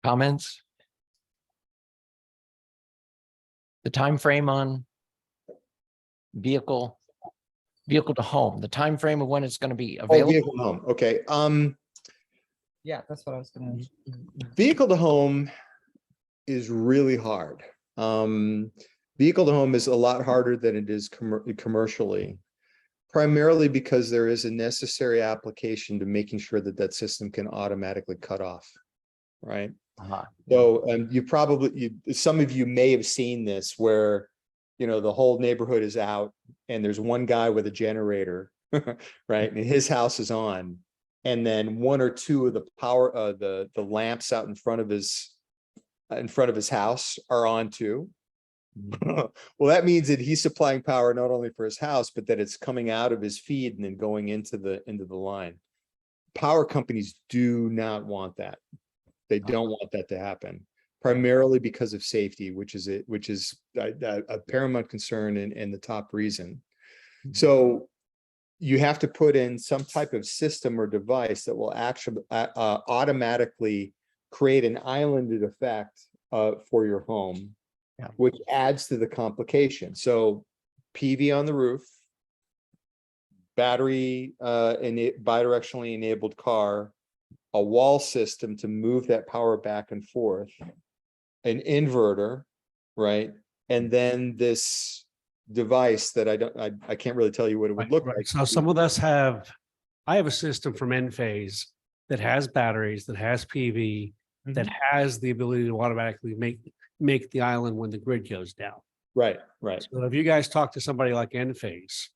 A: Comments? The time frame on vehicle to home, the time frame of when it's going to be available.
B: vehicle to home. Okay.
E: Yeah, that's what I was gonna.
B: Vehicle to home is really hard. Vehicle to home is a lot harder than it is commercially, primarily because there is a necessary application to making sure that system can automatically cut off, right? So some of you may have seen this where, you know, the whole neighborhood is out and there's one guy with a generator, right? And his house is on. And then one or two of the power, the lamps out in front of his house are on too. Well, that means that he's supplying power not only for his house, but that it's coming out of his feed and then going into the line. Power companies do not want that. They don't want that to happen, primarily because of safety, which is a paramount concern and the top reason. So you have to put in some type of system or device that will actually automatically create an islanded effect for your home, which adds to the complication. So PV on the roof, battery bidirectionally enabled car, a wall system to move that power back and forth, an inverter, right? And then this device that I can't really tell you what it would look like.
F: So some of us have, I have a system from Enphase that has batteries, that has PV, that has the ability to automatically make the island when the grid goes down.
B: Right.
F: So if you guys talk to somebody like Enphase,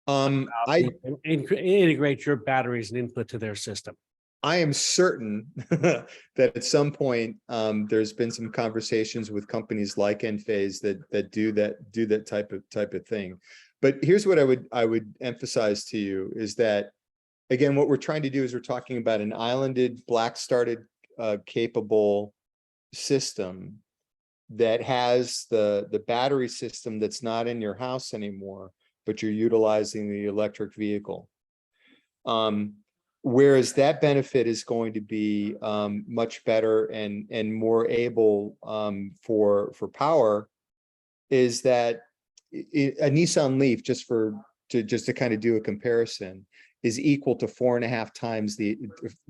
B: I
F: integrate your batteries and input to their system.
B: I am certain that at some point there's been some conversations with companies like Enphase that do that type of thing. But here's what I would emphasize to you is that, again, what we're trying to do is we're talking about an islanded, black started capable system that has the battery system that's not in your house anymore, but you're utilizing the electric vehicle. Whereas that benefit is going to be much better and more able for power is that a Nissan Leaf, just to kind of do a comparison, is equal to 4.5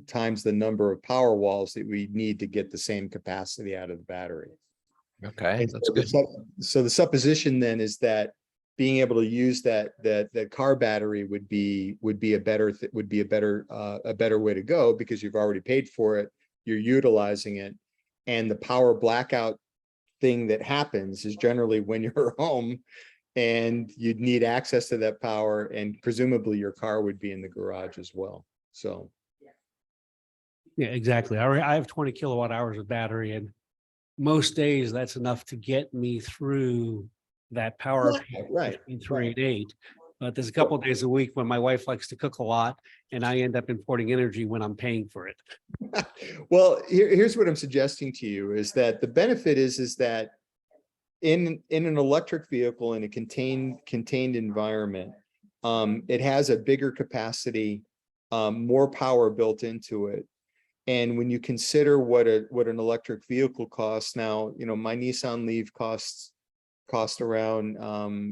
B: times the number of power walls that we need to get the same capacity out of the battery.
A: Okay, that's good.
B: So the supposition then is that being able to use that car battery would be a better way to go, because you've already paid for it, you're utilizing it, and the power blackout thing that happens is generally when you're home and you'd need access to that power, and presumably your car would be in the garage as well. So
F: Yeah, exactly. I have 20 kilowatt hours of battery, and most days that's enough to get me through that power peak
B: right.
F: between 3 and 8. But there's a couple of days a week when my wife likes to cook a lot, and I end up importing energy when I'm paying for it.
B: Well, here's what I'm suggesting to you is that the benefit is that in an electric vehicle, in a contained environment, it has a bigger capacity, more power built into it. And when you consider what an electric vehicle costs now, my Nissan Leaf cost around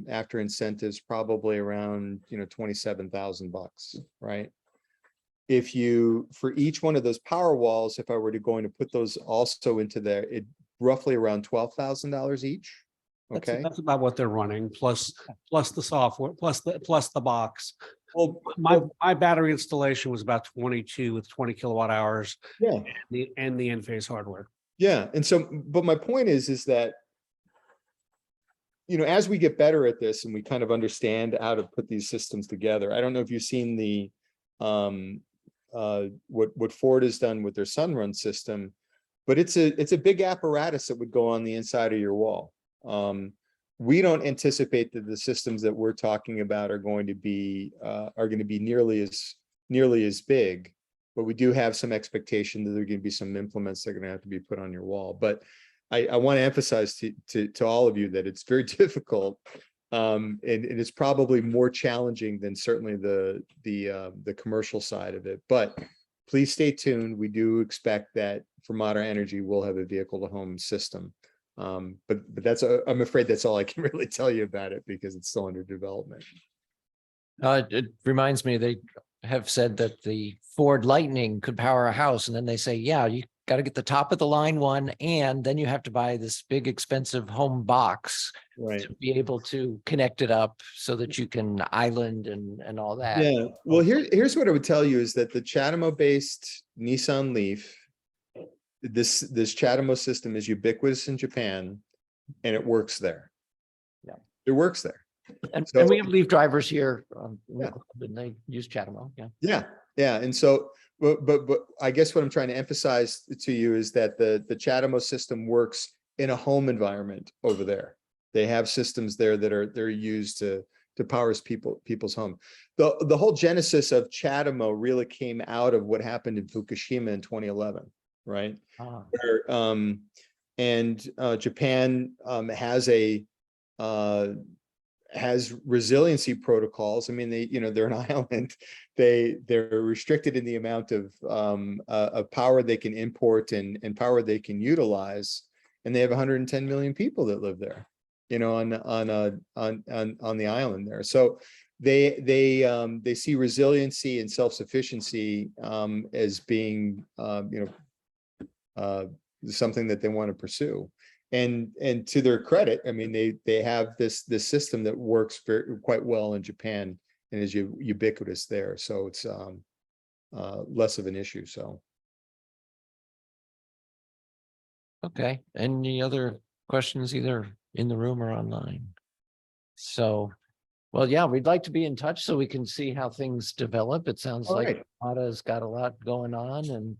B: after incentives probably around $27,000, right? If you, for each one of those power walls, if I were to put those also into there, it roughly around $12,000 each. Okay,
F: That's about what they're running, plus the software, plus the box.
B: well,
F: My battery installation was about 22 with 20 kilowatt hours,
B: yeah,
F: and the Enphase hardware.
B: yeah. And so, but my point is that, as we get better at this and we kind of understand how to put these systems together, I don't know if you've seen the what Ford has done with their Sunrun system, but it's a big apparatus that would go on the inside of your wall. We don't anticipate that the systems that we're talking about are going to be nearly as big, but we do have some expectation that there are going to be some implements that are going to have to be put on your wall. But I want to emphasize to all of you that it's very difficult, and it's probably more challenging than certainly the commercial side of it. But please stay tuned. We do expect that Fermata Energy will have a vehicle to home system. But I'm afraid that's all I can really tell you about it, because it's still under development.
A: It reminds me, they have said that the Ford Lightning could power a house, and then they say, yeah, you got to get the top of the line one, and then you have to buy this big expensive home box
B: Right.
A: to be able to connect it up so that you can island and all that.
B: Yeah. Well, here's what I would tell you is that the CHAdeMO-based Nissan Leaf, this CHAdeMO system is ubiquitous in Japan, and it works there.
A: Yeah.
B: It works there.
A: And
B: So-
A: we have Leaf drivers here,
B: Yeah.
A: and they use CHAdeMO. Yeah.
B: Yeah. And so, but I guess what I'm trying to emphasize to you is that the CHAdeMO system works in a home environment over there. They have systems there they're used to power people's home. The whole genesis of CHAdeMO really came out of what happened in Fukushima in 2011, right? Where, Japan has resiliency protocols. I mean, they're an island. They're restricted in the amount of power they can import and power they can utilize, and they have 110 million people that live there, on the island there. So they see resiliency and self-sufficiency as being something that they want to pursue. and to their credit, I mean, they have this system that works quite well in Japan and is ubiquitous there. So it's less of an issue. So.
A: Okay, any other questions either in the room or online? So, well, yeah, we'd like to be in touch so we can see how things develop. It sounds
B: All
A: like
B: right.
A: Fermata's got a lot going on and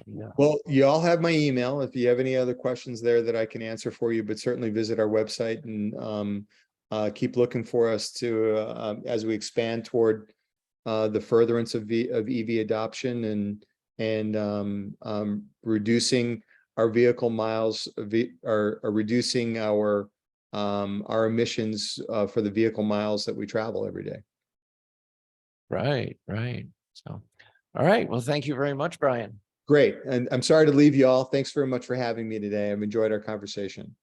A: yeah.
B: Well, you all have my email. If you have any other questions there that I can answer for you, but certainly visit our website and keep looking for us to as we expand toward the furtherance of EV adoption and reducing our vehicle miles, are reducing our emissions for the vehicle miles that we travel every day.
A: Right. So, all right. Well, thank you very much, Brian.
B: Great. And I'm sorry to leave you all. Thanks very much for having me today. I've enjoyed our conversation.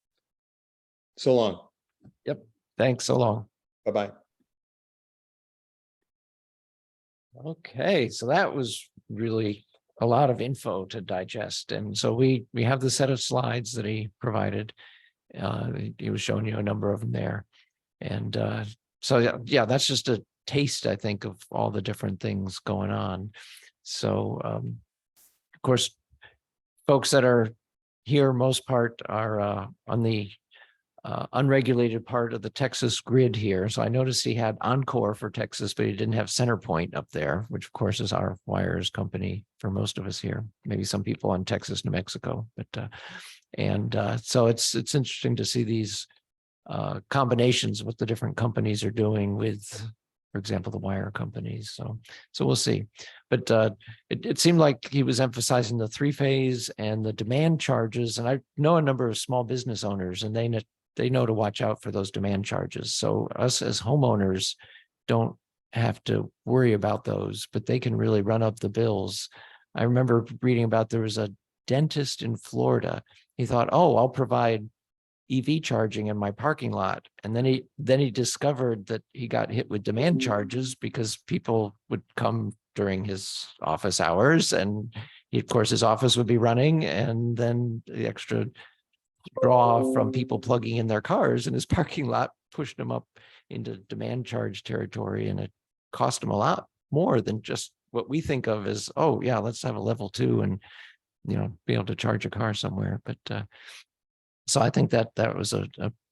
B: So long.
A: Yep. Thanks so long.
B: Bye-bye.
A: Okay, so that was really a lot of info to digest. And so we have the set of slides that he provided. He was showing you a number of them there. And so, yeah, that's just a taste, I think, of all the different things going on. So, of course, folks that are here, most part are on the unregulated part of the Texas grid here. So I noticed he had Encore for Texas, but he didn't have CenterPoint up there, which of course is our wires company for most of us here. Maybe some people on Texas, New Mexico, but so it's interesting to see these combinations, what the different companies are doing with, for example, the wire companies. So we'll see. But it seemed like he was emphasizing the 3-phase and the demand charges. And I know a number of small business owners, and they know to watch out for those demand charges. So us as homeowners don't have to worry about those, but they can really run up the bills. I remember reading about there was a dentist in Florida. He thought, oh, I'll provide EV charging in my parking lot. And then he discovered that he got hit with demand charges because people would come during his office hours. And of course, his office would be running, and then the extra draw from people plugging in their cars in his parking lot pushed him up into demand charge territory, and it cost him a lot more than just what we think of as, oh yeah, let's have a level 2 and be able to charge a car somewhere. But so I think that was a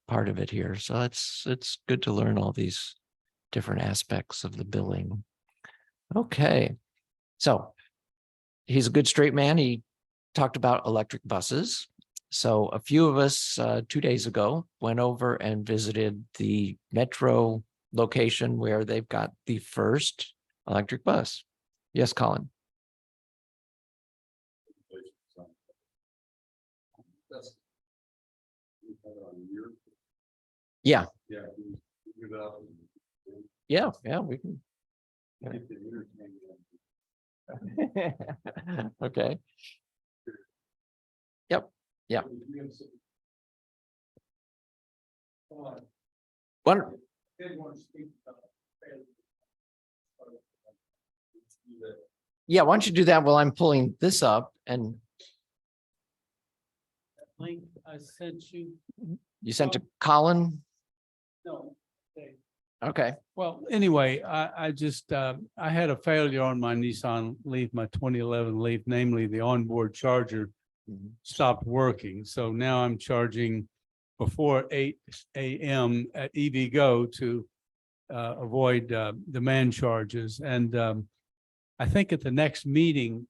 A: part of it here. So it's good to learn all these different aspects of the billing. Okay, so he's a good straight man. He talked about electric buses. So a few of us 2 days ago went over and visited the Metro location where they've got the first electric bus. Yes, Colin. Yeah. Yeah, we can. Okay. Yep. Yeah. One. Yeah, why don't you do that while I'm pulling this up? And
C: Link I sent you.
A: you sent to Colin?
C: No.
A: Okay.
C: Well, anyway, I just, I had a failure on my Nissan Leaf, my 2011 Leaf, namely the onboard charger stopped working. So now I'm charging before 8 a.m. at EV Go to avoid demand charges. And I think at the next meeting,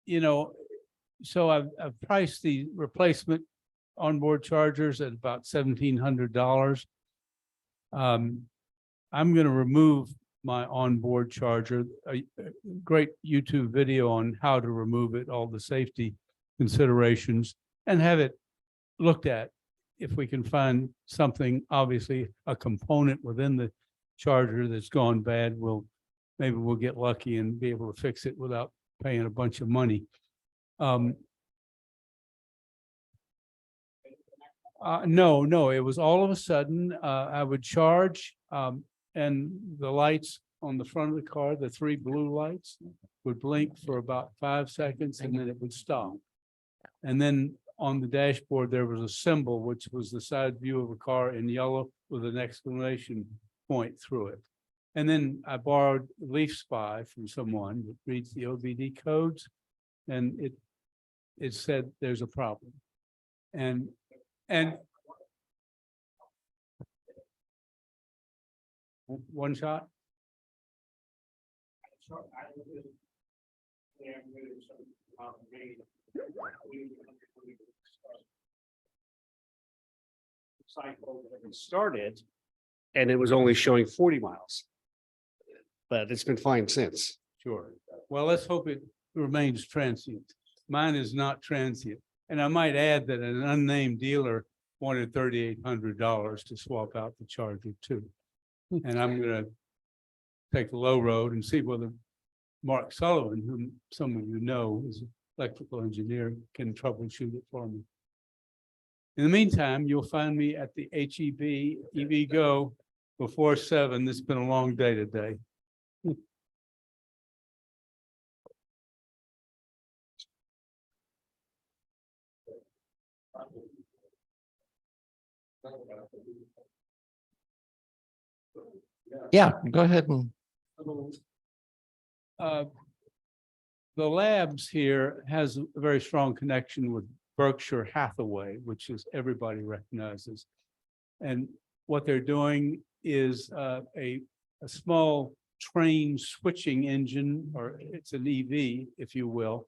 C: so I've priced the replacement onboard chargers at about $1,700. I'm going to remove my onboard charger, a great YouTube video on how to remove it, all the safety considerations, and have it looked at. If we can find something, obviously a component within the charger that's gone bad, maybe we'll get lucky and be able to fix it without paying a bunch of money. No, it was all of a sudden, I would charge, and the lights on the front of the car, the 3 blue lights would blink for about 5 seconds and then it would stop. And then on the dashboard, there was a symbol, which was the side view of a car in yellow with an exclamation point through it. And then I borrowed Leaf Spy from someone that reads the OBD codes, and it said there's a problem. And one shot.
F: Cycle that we started, and it was only showing 40 miles. But it's been fine since.
C: Sure. Well, let's hope it remains transient. Mine is not transient. And I might add that an unnamed dealer wanted $3,800 to swap out the Charger too. And I'm gonna take the low road and see whether Mark Sullivan, whom some of you know is an electrical engineer, can troubleshoot it for me. In the meantime, you'll find me at the HEB EV Go before 7. It's been a long day today.
A: Yeah, go ahead and,
C: The labs here has a very strong connection with Berkshire Hathaway, which is everybody recognizes. And what they're doing is a small train switching engine, or it's an EV, if you will,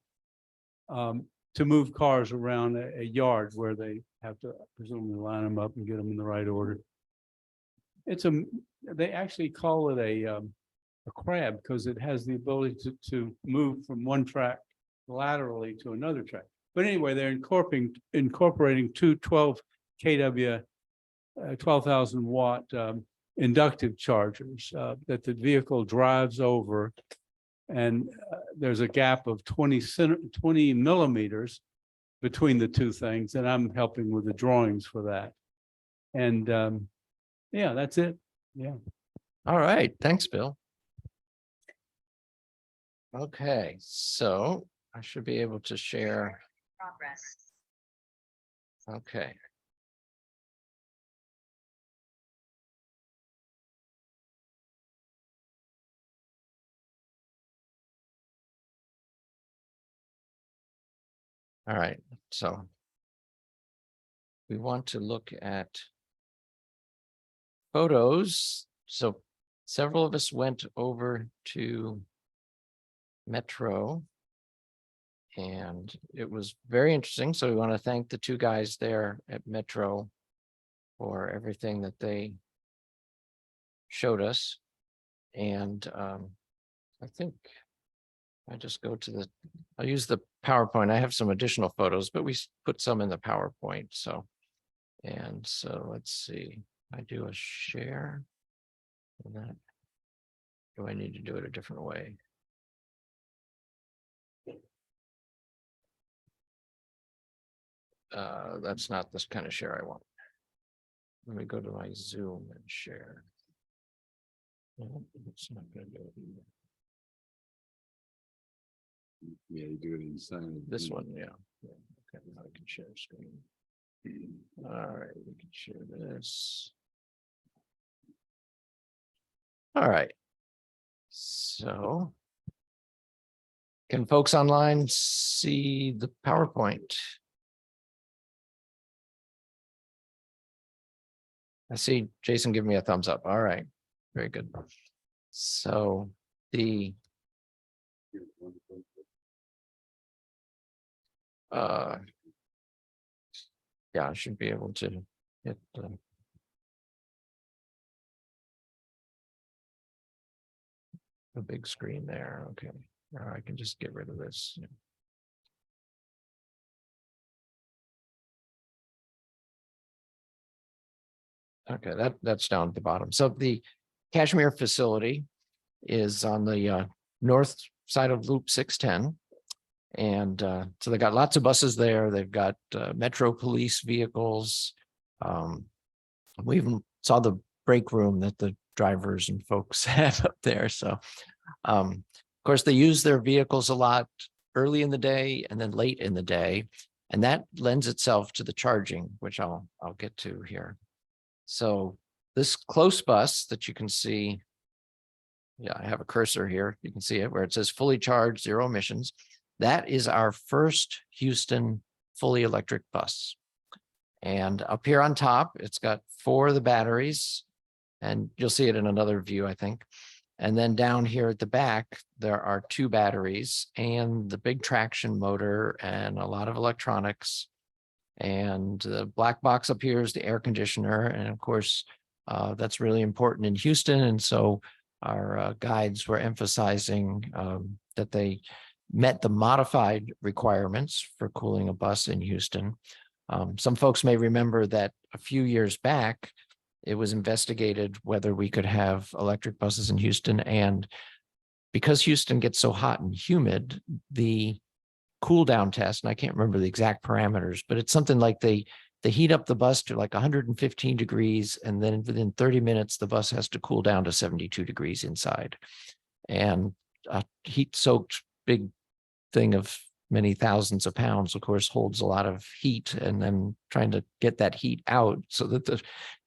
C: to move cars around a yard where they have to presumably line them up and get them in the right order. They actually call it a crab because it has the ability to move from one track laterally to another track. But anyway, they're incorporating two 12 kW, 12,000 watt inductive chargers that the vehicle drives over. And there's a gap of 20 millimeters between the two things. And I'm helping with the drawings for that. And yeah, that's it. Yeah.
A: all right, thanks, Bill. Okay, so I should be able to share.
G: Progress.
A: Okay. All right, so we want to look at photos. So several of us went over to Metro, and it was very interesting. So we want to thank the two guys there at Metro for everything that they showed us. And I think I just go to I'll use the PowerPoint. I have some additional photos, but we put some in the PowerPoint. So let's see. I do a share. And that, do I need to do it a different way? That's not this kind of share I want. Let me go to my Zoom and share. No, it's not going to do it either.
H: Yeah, you do it inside.
A: This one, yeah. Okay, now I can share screen. All right, we can share this. All right. So can folks online see the PowerPoint? I see Jason give me a thumbs up. All right, very good. So the yeah, I should be able to hit the big screen there. Okay, or I can just get rid of this. Okay, that's down at the bottom. So the Kashmir facility is on the north side of Loop 610. And so they got lots of buses there. They've got Metro police vehicles. We even saw the break room that the drivers and folks have up there. So, of course, they use their vehicles a lot early in the day and then late in the day. And that lends itself to the charging, which I'll get to here. So this close bus that you can see, yeah, I have a cursor here. You can see it where it says fully charged, zero emissions. That is our first Houston fully electric bus. And up here on top, it's got 4 of the batteries, and you'll see it in another view, I think. And then down here at the back, there are 2 batteries and the big traction motor and a lot of electronics. And the black box up here is the air conditioner. And of course, that's really important in Houston. And so our guides were emphasizing that they met the modified requirements for cooling a bus in Houston. Some folks may remember that a few years back, it was investigated whether we could have electric buses in Houston. And because Houston gets so hot and humid, the cool down test, and I can't remember the exact parameters, but it's something like they heat up the bus to like 115 degrees, and then within 30 minutes, the bus has to cool down to 72 degrees inside. And a heat-soaked big thing of many thousands of pounds, of course, holds a lot of heat, and then trying to get that heat out so that the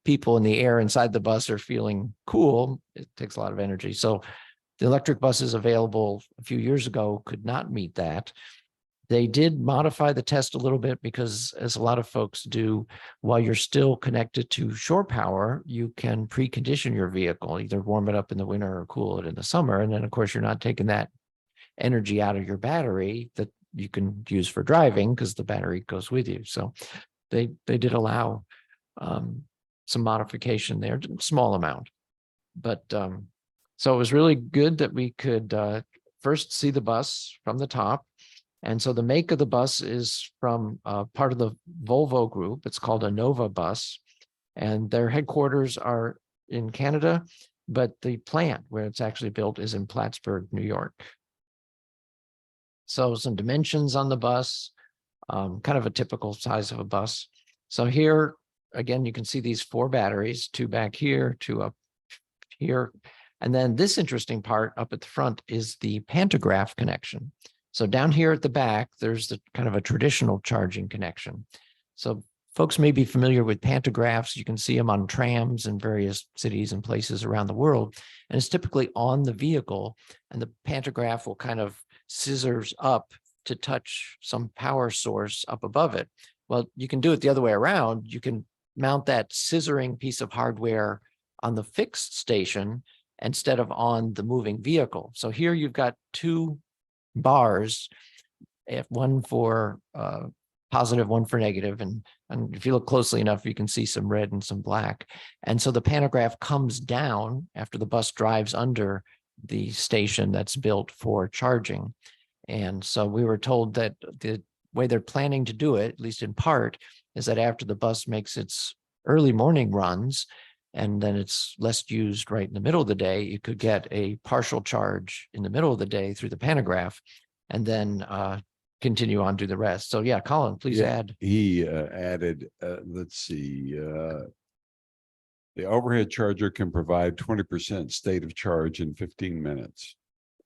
A: people in the air inside the bus are feeling cool, it takes a lot of energy. So the electric buses available a few years ago could not meet that. They did modify the test a little bit because, as a lot of folks do, while you're still connected to shore power, you can precondition your vehicle, either warm it up in the winter or cool it in the summer. And then, of course, you're not taking that energy out of your battery that you can use for driving because the battery goes with you. So they did allow some modification there, small amount. But so it was really good that we could first see the bus from the top. And so the make of the bus is from part of the Volvo group. It's called a Nova bus, and their headquarters are in Canada, but the plant where it's actually built is in Plattsburgh, New York. So some dimensions on the bus, kind of a typical size of a bus. So here, again, you can see these 4 batteries, 2 back here, 2 up here. And then this interesting part up at the front is the pantograph connection. So down here at the back, there's the kind of a traditional charging connection. So folks may be familiar with pantographs. You can see them on trams in various cities and places around the world. And it's typically on the vehicle, and the pantograph will kind of scissors up to touch some power source up above it. Well, you can do it the other way around. You can mount that scissoring piece of hardware on the fixed station instead of on the moving vehicle. So here you've got 2 bars, one for positive, one for negative. And if you look closely enough, you can see some red and some black. And so the pantograph comes down after the bus drives under the station that's built for charging. And so we were told that the way they're planning to do it, at least in part, is that after the bus makes its early morning runs, and then it's less used right in the middle of the day, you could get a partial charge in the middle of the day through the pantograph, and then continue on to the rest. So yeah, Colin, please add.
H: He added, let's see, the overhead charger can provide 20% state of charge in 15 minutes.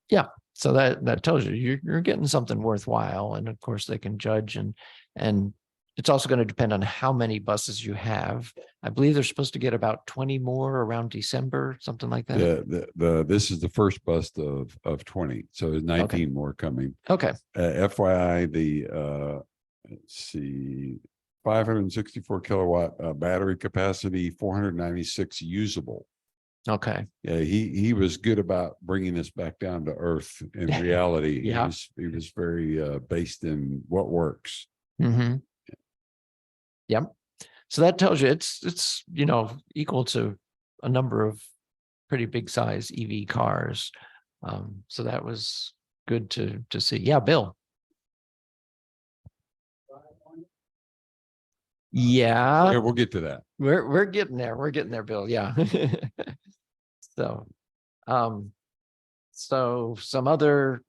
A: Yeah, so that tells you you're getting something worthwhile, and of course they can judge, and it's also going to depend on how many buses you have. I believe they're supposed to get about 20 more around December, something like that.
H: This is the first bus of 20, so there's 19 more coming.
A: Okay.
H: FYI, let's see, 564 kilowatt battery capacity, 496 usable.
A: Okay.
H: Yeah, he was good about bringing us back down to earth in reality.
A: Yeah.
H: He was very based in what works.
A: Mm-hmm. Yep. So that tells you it's equal to a number of pretty big size EV cars. So that was good to see. Yeah, Bill. Yeah,
H: Yeah, we'll get to that.
A: we're getting there. We're getting there, Bill. Yeah. So some other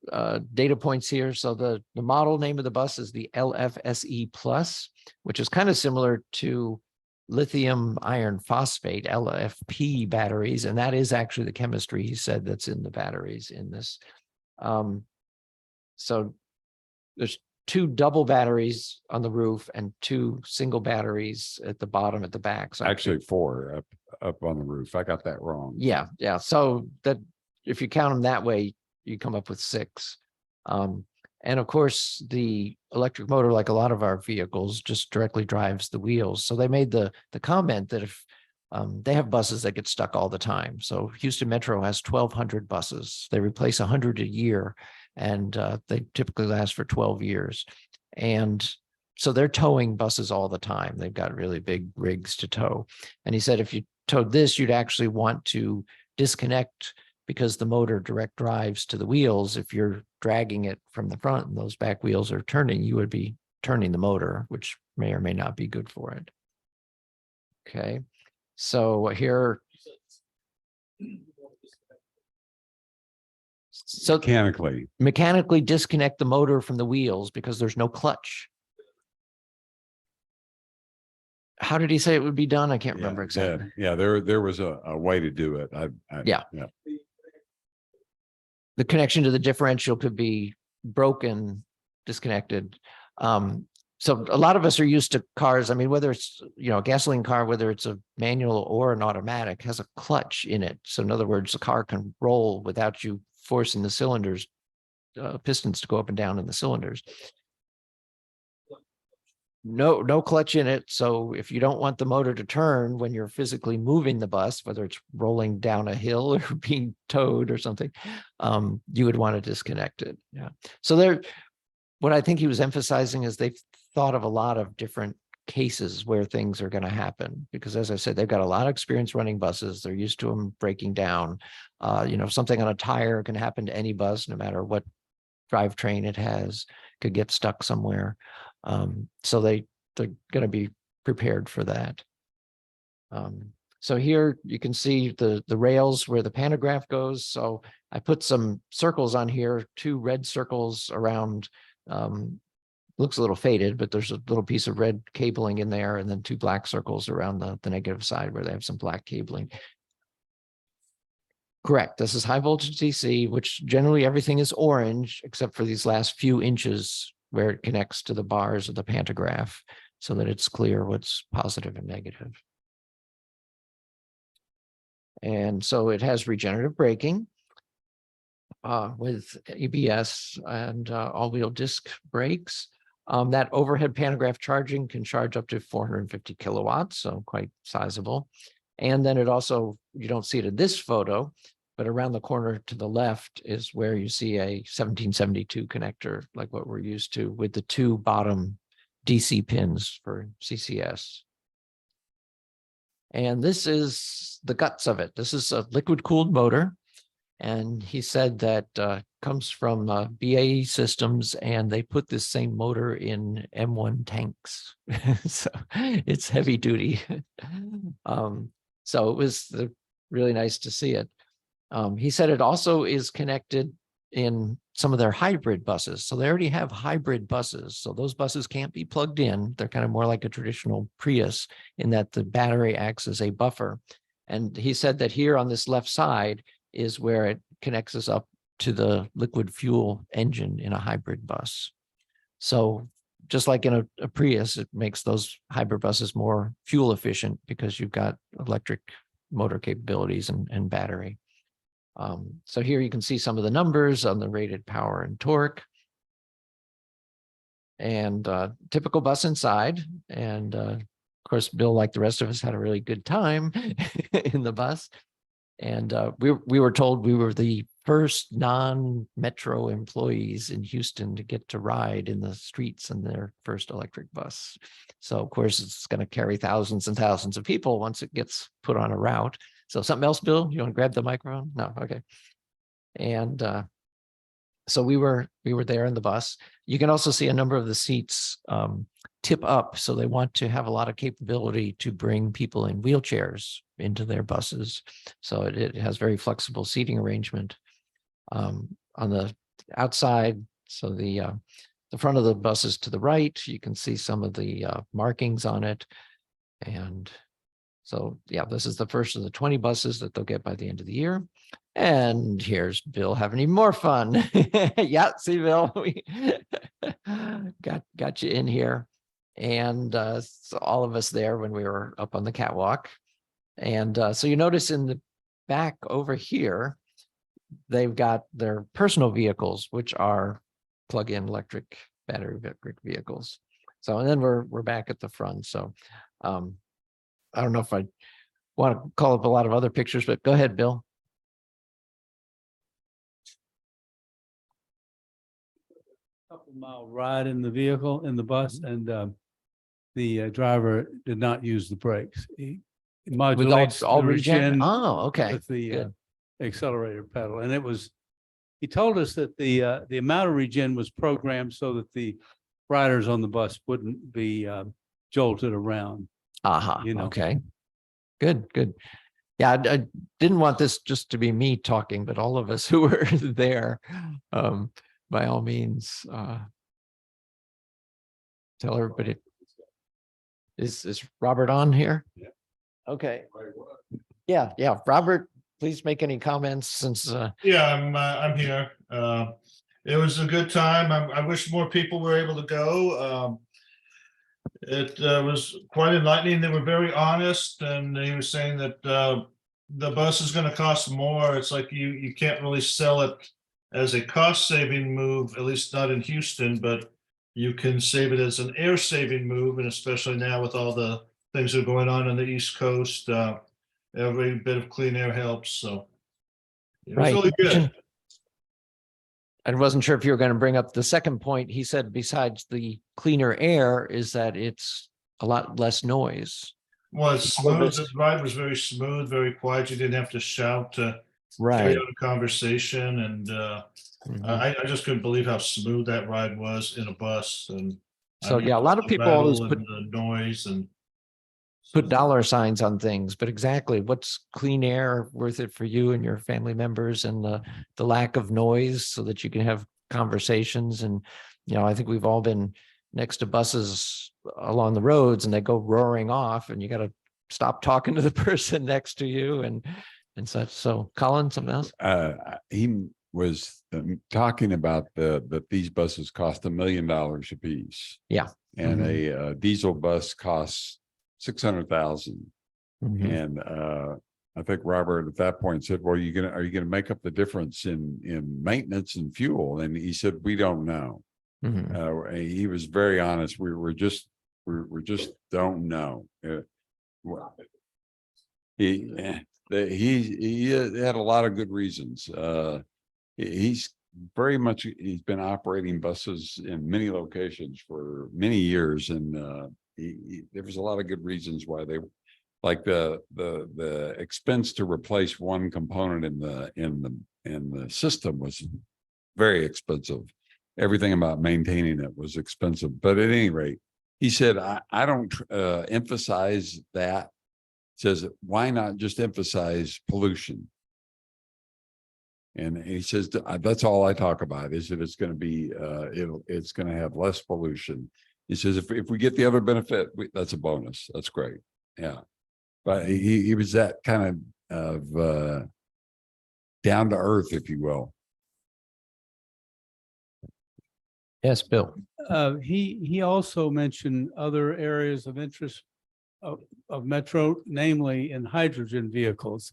A: data points here. So the model name of the bus is the LFSE Plus, which is kind of similar to lithium iron phosphate, LFP batteries. And that is actually the chemistry he said that's in the batteries in this. So there's two double batteries on the roof and two single batteries at the bottom at the back. So
H: Actually, 4 up on the roof. I got that wrong.
A: yeah, yeah. So that if you count them that way, you come up with 6. And of course, the electric motor, like a lot of our vehicles, just directly drives the wheels. So they made the comment that if they have buses that get stuck all the time. So Houston Metro has 1,200 buses. They replace 100 a year, and they typically last for 12 years. And so they're towing buses all the time. They've got really big rigs to tow. And he said, if you towed this, you'd actually want to disconnect because the motor direct drives to the wheels. If you're dragging it from the front and those back wheels are turning, you would be turning the motor, which may or may not be good for it. Okay, so here. So mechanically disconnect the motor from the wheels because there's no clutch. How did he say it would be done? I can't remember exactly.
H: Yeah, there was a way to do it.
A: Yeah. The connection to the differential could be broken, disconnected. So a lot of us are used to cars. I mean, whether it's, a gasoline car, whether it's a manual or an automatic, has a clutch in it. So in other words, the car can roll without you forcing the cylinders, pistons to go up and down in the cylinders. No clutch in it. So if you don't want the motor to turn when you're physically moving the bus, whether it's rolling down a hill or being towed or something, you would want to disconnect it. Yeah. So what I think he was emphasizing is they've thought of a lot of different cases where things are going to happen, because as I said, they've got a lot of experience running buses. They're used to them breaking down. Something on a tire can happen to any bus, no matter what drivetrain it has, could get stuck somewhere. So they're going to be prepared for that. So here you can see the rails where the pantograph goes. So I put some circles on here, 2 red circles around, looks a little faded, but there's a little piece of red cabling in there, and then 2 black circles around the negative side where they have some black cabling. Correct. This is high voltage DC, which generally everything is orange except for these last few inches where it connects to the bars of the pantograph so that it's clear what's positive and negative. And so it has regenerative braking with ABS and all-wheel disc brakes. That overhead pantograph charging can charge up to 450 kilowatts, so quite sizable. And then it also, you don't see it in this photo, but around the corner to the left is where you see a 1772 connector, like what we're used to, with the 2 bottom DC pins for CCS. And this is the guts of it. This is a liquid-cooled motor. And he said that comes from BAE Systems, and they put this same motor in M1 tanks. So it's heavy duty. So it was really nice to see it. He said it also is connected in some of their hybrid buses. So they already have hybrid buses. So those buses can't be plugged in. They're kind of more like a traditional Prius in that the battery acts as a buffer. And he said that here on this left side is where it connects us up to the liquid fuel engine in a hybrid bus. So just like in a Prius, it makes those hybrid buses more fuel efficient because you've got electric motor capabilities and battery. So here you can see some of the numbers on the rated power and torque. And typical bus inside. And of course, Bill, like the rest of us, had a really good time in the bus. And we were told we were the first non-metro employees in Houston to get to ride in the streets in their first electric bus. So of course, it's going to carry thousands and thousands of people once it gets put on a route. So something else, Bill? You want to grab the microphone? No, okay. And so we were there in the bus. You can also see a number of the seats tip up. So they want to have a lot of capability to bring people in wheelchairs into their buses. So it has very flexible seating arrangement. On the outside, so the front of the bus is to the right. You can see some of the markings on it. And So yeah, this is the first of the 20 buses that they'll get by the end of the year. And here's Bill having even more fun. Yeah, see, Bill, we got you in here. And so all of us there when we were up on the catwalk. And so you notice in the back over here, they've got their personal vehicles, which are plug-in electric battery electric vehicles. So, and then we're back at the front. So I don't know if I want to call up a lot of other pictures, but go ahead, Bill.
C: Couple-mile ride in the vehicle, in the bus, and the driver did not use the brakes. He modulates
A: all
C: the
A: regen?
C: regen
A: Oh, okay.
C: with the
A: Good.
C: accelerator pedal. And it was, he told us that the amount of regen was programmed so that the riders on the bus wouldn't be jolted around.
A: Aha,
C: You know.
A: okay. Good, good. Yeah, I didn't want this just to be me talking, but all of us who were there, by all means, tell everybody. Is Robert on here?
H: Yeah.
A: Okay. Yeah, Robert, please make any comments since
G: Yeah, I'm here. It was a good time. I wish more people were able to go. It was quite enlightening. They were very honest, and he was saying that the bus is going to cost more. It's like you can't really sell it as a cost saving move, at least not in Houston, but you can save it as an air saving move, and especially now with all the things that are going on the East Coast, every bit of clean air helps. So it was
A: right.
G: really good.
A: I wasn't sure if you were going to bring up the second point. He said, besides the cleaner air, is that it's a lot less noise.
G: Was
A: All of
G: smooth.
A: this-
G: The ride was very smooth, very quiet. You didn't have to shout to carry
A: Right.
G: on a conversation. And
A: Mhm.
G: I just couldn't believe how smooth that ride was in a bus. And
A: So,
G: I mean,
A: yeah, a lot of
G: the
A: people always
G: rattle
A: put
G: and the noise and
A: dollar signs on things, but exactly what's clean air worth it for you and your family members, and the lack of noise so that you can have conversations. And, you know, I think we've all been next to buses along the roads and they go roaring off and you got to stop talking to the person next to you and such. So Colin, something else?
H: He was talking about that these buses cost $1 million a piece.
A: Yeah.
H: And a diesel bus costs 600,000.
A: Mhm.
H: And I think Robert at that point said, well, are you gonna make up the difference in maintenance and fuel? And he said, we don't know.
A: Mhm.
H: He was very honest. We just don't know. He had a lot of good reasons. He's been operating buses in many locations for many years, and there was a lot of good reasons why they, like the expense to replace one component in the system was very expensive. Everything about maintaining it was expensive. But at any rate, he said, I don't emphasize that. Says, why not just emphasize pollution? And he says, that's all I talk about, is that it's going to be, it's going to have less pollution. He says, if we get the other benefit, that's a bonus. That's great. Yeah. But he was that kind of down to earth, if you will.
A: Yes, Bill.
C: He also mentioned other areas of interest of Metro, namely in hydrogen vehicles.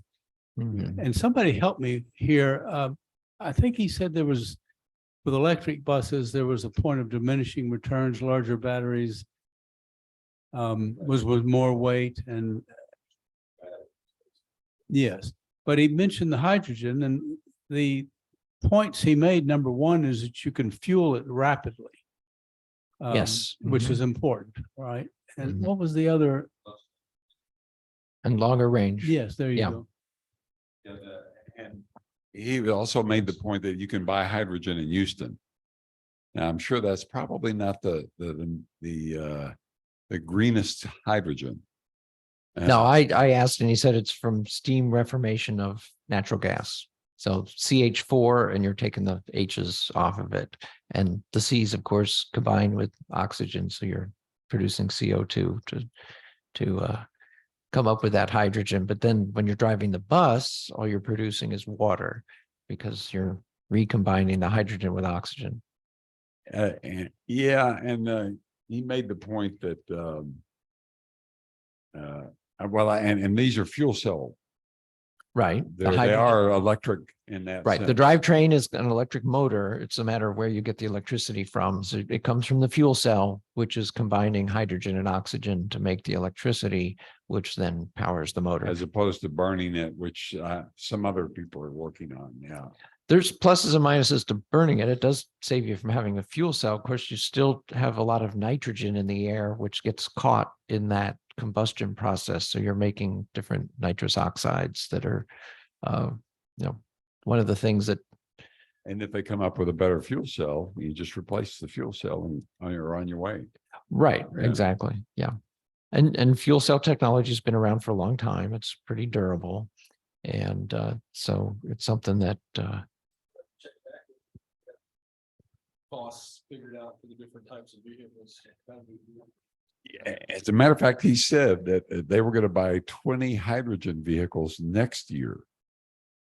A: Mhm.
C: And somebody helped me here. I think he said there was, with electric buses, there was a point of diminishing returns, larger batteries was with more weight and yes, but he mentioned the hydrogen, and the points he made, number one, is that you can fuel it rapidly.
A: Yes.
C: Which
A: Mhm.
C: is important, right? And
A: Mhm.
C: what was the other?
A: And longer range.
C: Yes, there you
A: Yeah.
C: go.
H: And he also made the point that you can buy hydrogen in Houston. Now, I'm sure that's probably not the greenest hydrogen.
A: No, I asked and he said it's from steam reformation of natural gas. So CH4, and you're taking the H's off of it. And the C's, of course, combined with oxygen. So you're producing CO2 to come up with that hydrogen. But then when you're driving the bus, all you're producing is water because you're recombining the hydrogen with oxygen.
H: And he made the point that, and these are fuel cell.
A: Right. The
H: They
A: hydrogen,
H: are electric in that
A: right. The
H: sense.
A: drivetrain is an electric motor. It's a matter of where you get the electricity from. So it comes from the fuel cell, which is combining hydrogen and oxygen to make the electricity, which then powers the motor.
H: As opposed to burning it, which some other people are working on. Yeah.
A: There's pluses and minuses to burning it. It does save you from having a fuel cell. Of course, you still have a lot of nitrogen in the air, which gets caught in that combustion process. So you're making different nitrous oxides that are, one of the things that.
H: And if they come up with a better fuel cell, you just replace the fuel cell and you're on your way.
A: Right.
H: Yeah.
A: Exactly. Yeah. And fuel cell technology has been around for a long time. It's pretty durable. And so it's something that
F: Costs figured out for the different types of vehicles.
H: As a matter of fact, he said that they were going to buy 20 hydrogen vehicles next year.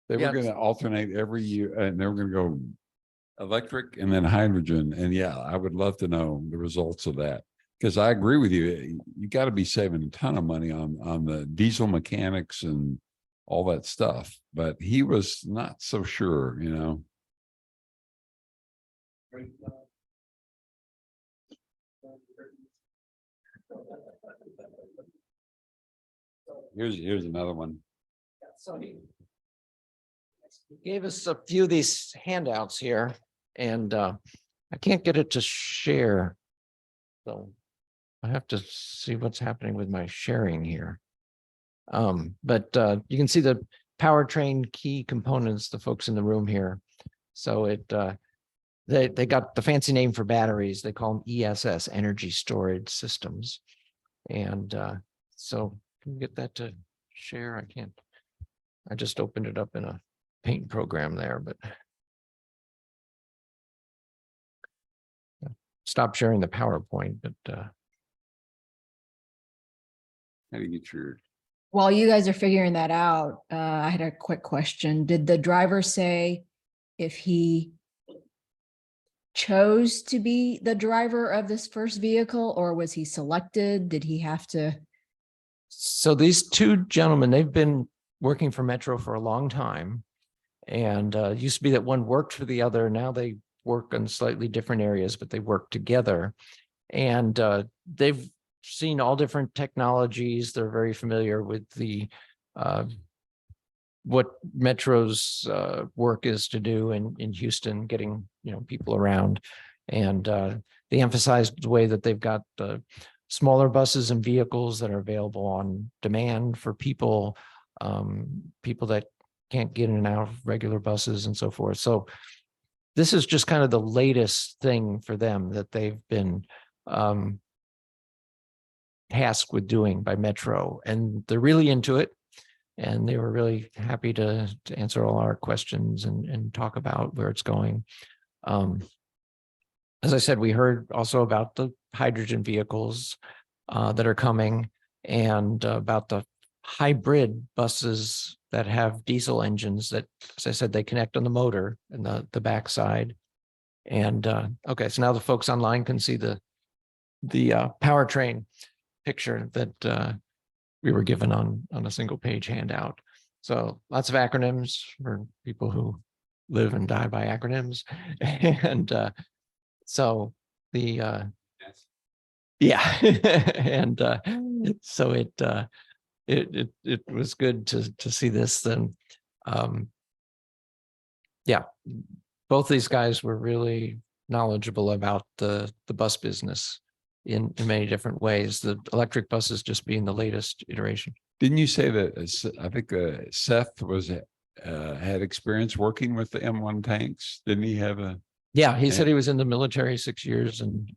H: They were going to alternate every year, and they were going to go electric and then hydrogen. And yeah, I would love to know the results of that, because I agree with you. You got to be saving a ton of money on the diesel mechanics and all that stuff. But he was not so sure, you know. Here's another one.
A: So he gave us a few of these handouts here, and I can't get it to share. So I have to see what's happening with my sharing here. But you can see the powertrain key components, the folks in the room here. So they got the fancy name for batteries. They call them ESS, energy storage systems. And so can you get that to share? I can't. I just opened it up in a paint program there, but stop sharing the PowerPoint. But
H: How do you get your?
I: While you guys are figuring that out, I had a quick question. Did the driver say if he chose to be the driver of this first vehicle, or was he selected? Did he have to?
A: so these two gentlemen, they've been working for Metro for a long time. And it used to be that one worked for the other. Now they work in slightly different areas, but they work together. And they've seen all different technologies. They're very familiar with the what Metro's work is to do in Houston, getting people around. And they emphasized the way that they've got smaller buses and vehicles that are available on demand for people, people that can't get in and out of regular buses and so forth. So this is just kind of the latest thing for them that they've been tasked with doing by Metro, and they're really into it. And they were really happy to answer all our questions and talk about where it's going. As I said, we heard also about the hydrogen vehicles that are coming, and about the hybrid buses that have diesel engines that, as I said, they connect on the motor and the backside. And okay, so now the folks online can see the powertrain picture that we were given on a single page handout. So lots of acronyms for people who live and die by acronyms. And so the yeah, and so it was good to see this. Then yeah, both these guys were really knowledgeable about the bus business in many different ways, the electric buses just being the latest iteration.
H: Didn't you say that I think Seth was had experience working with the M1 tanks? Didn't he have a?
A: Yeah, he said he was in the military 6 years and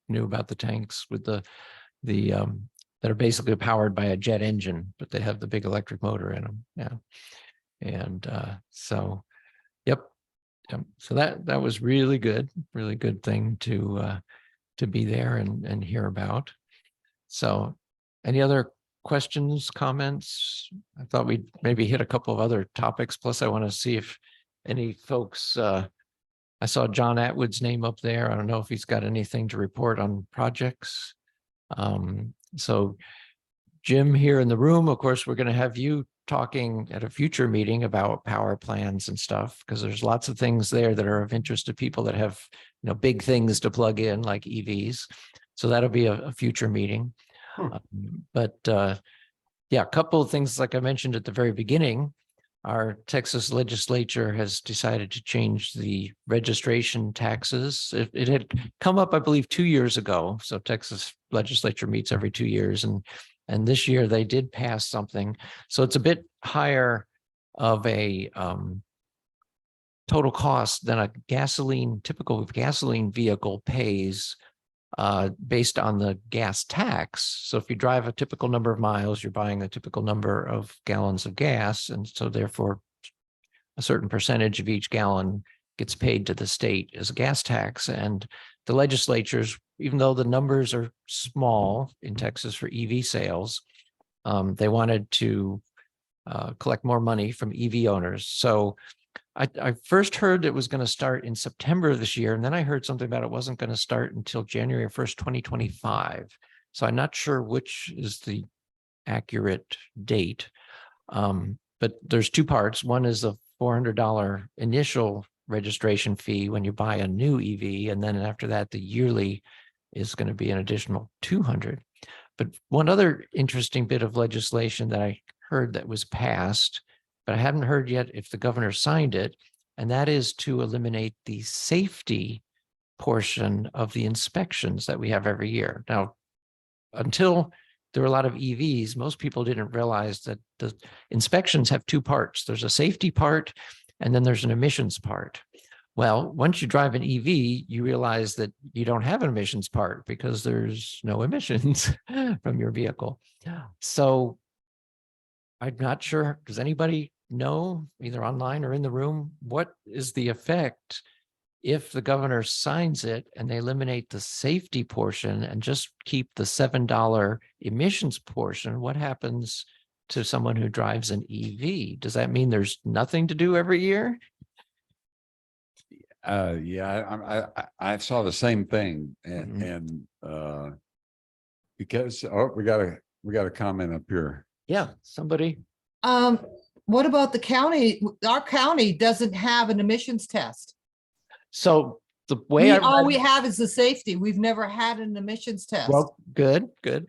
A: knew about the tanks with the that are basically powered by a jet engine, but they have the big electric motor in them. Yeah, and so yep. So that was really good thing to be there and hear about. So any other questions, comments? I thought we'd maybe hit a couple of other topics. Plus, I want to see if any folks, I saw John Atwood's name up there. I don't know if he's got anything to report on projects. So Jim here in the room, of course, we're going to have you talking at a future meeting about power plans and stuff, because there's lots of things there that are of interest to people that have, big things to plug in like EVs. So that'll be a future meeting. But yeah, a couple of things, like I mentioned at the very beginning, our Texas legislature has decided to change the registration taxes. It had come up, I believe, 2 years ago. So Texas legislature meets every 2 years, and this year they did pass something. So it's a bit higher of a total cost than a typical gasoline vehicle pays based on the gas tax. So if you drive a typical number of miles, you're buying a typical number of gallons of gas. And so therefore, a certain percentage of each gallon gets paid to the state as a gas tax. And the legislatures, even though the numbers are small in Texas for EV sales, they wanted to collect more money from EV owners. So I first heard it was going to start in September of this year, and then I heard something about it wasn't going to start until January 1st, 2025. So I'm not sure which is the accurate date. But there's two parts. One is a $400 initial registration fee when you buy a new EV, and then after that, the yearly is going to be an additional $200. But one other interesting bit of legislation that I heard that was passed, but I haven't heard yet if the governor signed it, and that is to eliminate the safety portion of the inspections that we have every year. Now, until there were a lot of EVs, most people didn't realize that the inspections have two parts. There's a safety part, and then there's an emissions part. Well, once you drive an EV, you realize that you don't have an emissions part because there's no emissions from your vehicle. So I'm not sure. Does anybody know, either online or in the room, what is the effect if the governor signs it and they eliminate the safety portion and just keep the $7 emissions portion? What happens to someone who drives an EV? Does that mean there's nothing to do every year?
H: Yeah, I saw the same thing, and because we got a comment up here.
A: Yeah, somebody.
E: What about the county? Our county doesn't have an emissions test.
A: So the way
E: All we have is the safety. We've never had an emissions test.
A: Well, good. The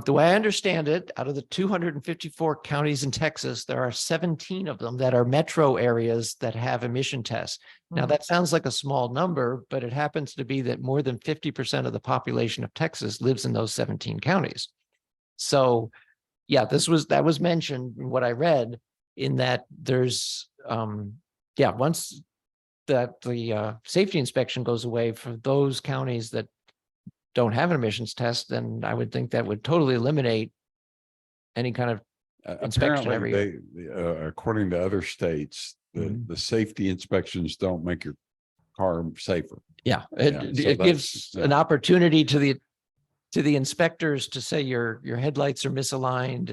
A: way I understand it, out of the 254 counties in Texas, there are 17 of them that are metro areas that have emission tests. Now, that sounds like a small number, but it happens to be that more than 50% of the population of Texas lives in those 17 counties. So, yeah, that was mentioned in what I read, in that there's, once that the safety inspection goes away for those counties that don't have an emissions test, then I would think that would totally eliminate any kind of inspection every year.
H: According to other states, the safety inspections don't make your car safer.
A: Yeah, it gives an opportunity to the inspectors to say your headlights are misaligned